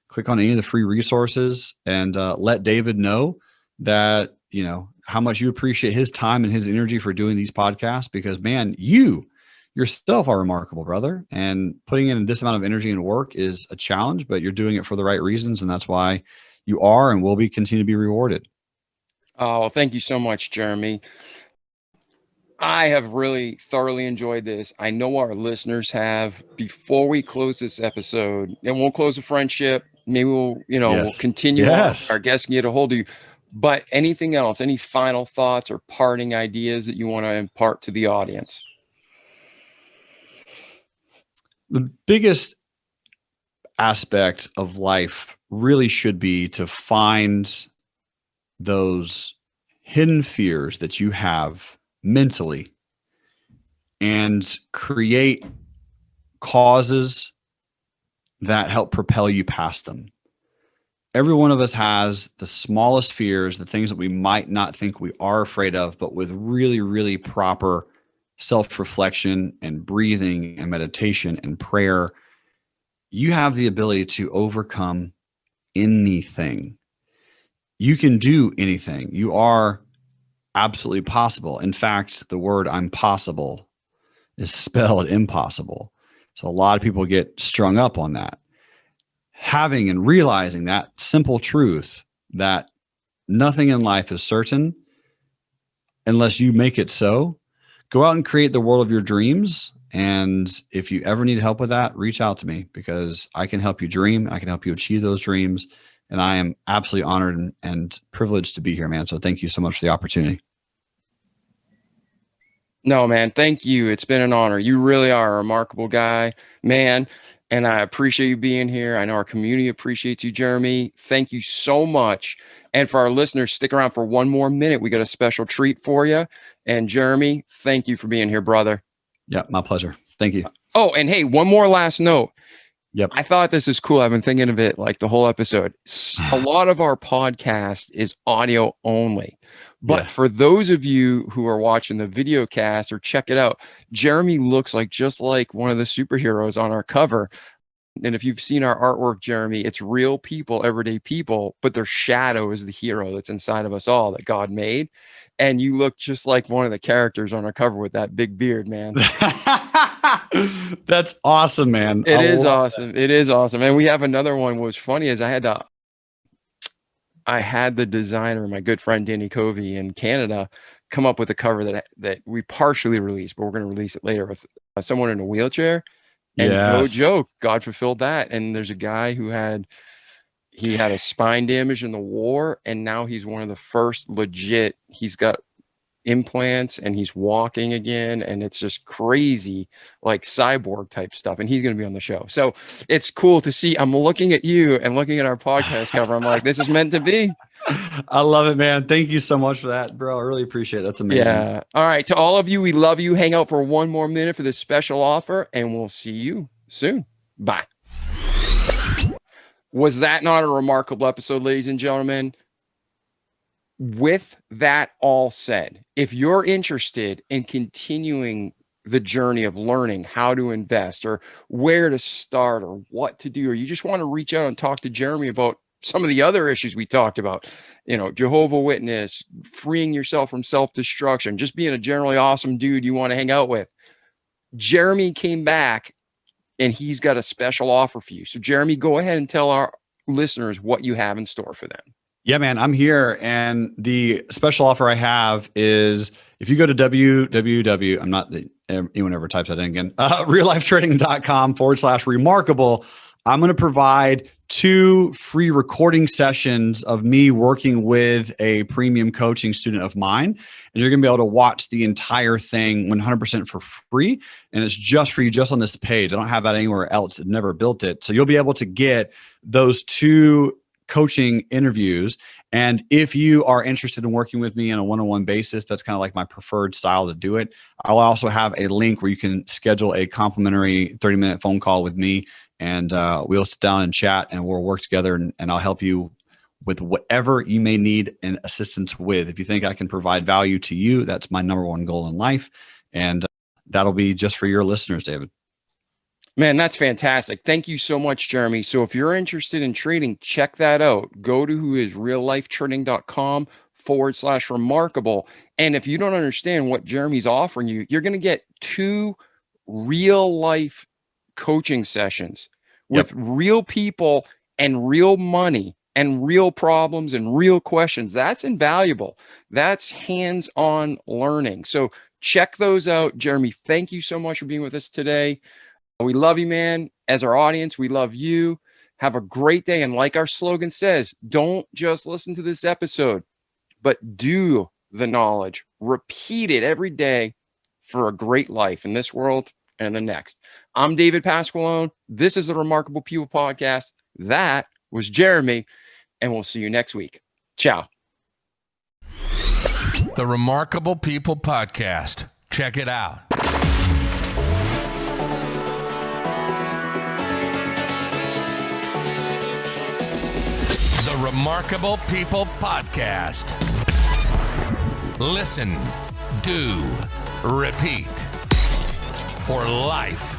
click on any of the free resources, and let David know that, you know, how much you appreciate his time and his energy for doing these podcasts, because man, you yourself are remarkable, brother. And putting in this amount of energy and work is a challenge, but you're doing it for the right reasons. And that's why you are and will be continue to be rewarded. Oh, well, thank you so much, Jerremy. I have really thoroughly enjoyed this. I know our listeners have. Before we close this episode, and we'll close a friendship, maybe we'll Yes. continue Yes. on. Our guests can get a hold of you. But anything else, any final thoughts or parting ideas that you want to impart to the audience? The biggest aspect of life really should be to find those hidden fears that you have mentally and create causes that help propel you past them. Every one of us has the smallest fears, the things that we might not think we are afraid of, but with really, really proper self-reflection and breathing and meditation and prayer, you have the ability to overcome anything. You can do anything. You are absolutely possible. In fact, the word "I'm possible" is spelled impossible. So a lot of people get strung up on that. Having and realizing that simple truth that nothing in life is certain unless you make it so, go out and create the world of your dreams. And if you ever need help with that, reach out to me, because I can help you dream. I can help you achieve those dreams. And I am absolutely honored and privileged to be here, man. So thank you so much for the opportunity. No, man, thank you. It's been an honor. You really are a remarkable guy, man. And I appreciate you being here. I know our community appreciates you, Jerremy. Thank you so much. And for our listeners, stick around for one more minute. We got a special treat for you. And Jerremy, thank you for being here, brother. Yeah, my pleasure. Thank you. Oh, and hey, one more last note. Yep. I thought this is cool. I've been thinking of it like the whole episode. A lot of our podcast is audio only. But for those of you who are watching the video cast or check it out, Jerremy looks like just like one of the superheroes on our cover. And if you've seen our artwork, Jerremy, it's real people, everyday people, but their shadow is the hero that's inside of us all that God made. And you look just like one of the characters on our cover with that big beard, man. That's awesome, man. It is awesome. It is awesome. And we have another one. What was funny is I had the designer, my good friend Danny Covey in Canada, come up with a cover that we partially released, but we're going to release it later with someone in a wheelchair. And no joke, God fulfilled that. And there's a guy who had a spine damage in the war, and now he's one of the first legit. He's got implants and he's walking again, and it's just crazy, like cyborg type stuff. And he's going to be on the show. So it's cool to see. I'm looking at you and looking at our podcast cover. I'm like, this is meant to be. I love it, man. Thank you so much for that, bro. I really appreciate it. That's amazing. Yeah. All right. To all of you, we love you. Hang out for one more minute for this special offer, and we'll see you soon. Bye. Was that not a remarkable episode, ladies and gentlemen? With that all said, if you're interested in continuing the journey of learning how to invest or where to start or what to do, or you just want to reach out and talk to Jerremy about some of the other issues we talked about, Jehovah's Witness, freeing yourself from self-destruction, just being a generally awesome dude you want to hang out with, Jerremy came back and he's got a special offer for you. So Jerremy, go ahead and tell our listeners what you have in store for them. Yeah, man, I'm here. And the special offer I have is if you go to www, I'm not that anyone ever types that in again, reallifetrading.com/remarkable. I'm going to provide 2 free recording sessions of me working with a premium coaching student of mine. And you're going to be able to watch the entire thing 100% for free. And it's just for you, just on this page. I don't have that anywhere else. I've never built it. So you'll be able to get those 2 coaching interviews. And if you are interested in working with me on a one-on-one basis, that's kind of like my preferred style to do it. I'll also have a link where you can schedule a complimentary 30-minute phone call with me, and we'll sit down and chat, and we'll work together, and I'll help you with whatever you may need and assistance with. If you think I can provide value to you, that's my number one goal in life. And that'll be just for your listeners, David. Man, that's fantastic. Thank you so much, Jerremy. So if you're interested in trading, check that out. Go to whoisreallifetrading.com/remarkable. And if you don't understand what Jerremy's offering you, you're going to get 2 real life coaching sessions with real people and real money and real problems and real questions. That's invaluable. That's hands-on learning. So check those out. Jerremy, thank you so much for being with us today. We love you, man. As our audience, we love you. Have a great day. And like our slogan says, don't just listen to this episode, but do the knowledge. Repeat it every day for a great life in this world and the next. I'm David Pasqualone. This is the Remarkable People Podcast. That was Jerremy, and we'll see you next week. Ciao. The Remarkable People Podcast. Check it out. The Remarkable People Podcast. Listen, do, repeat for life.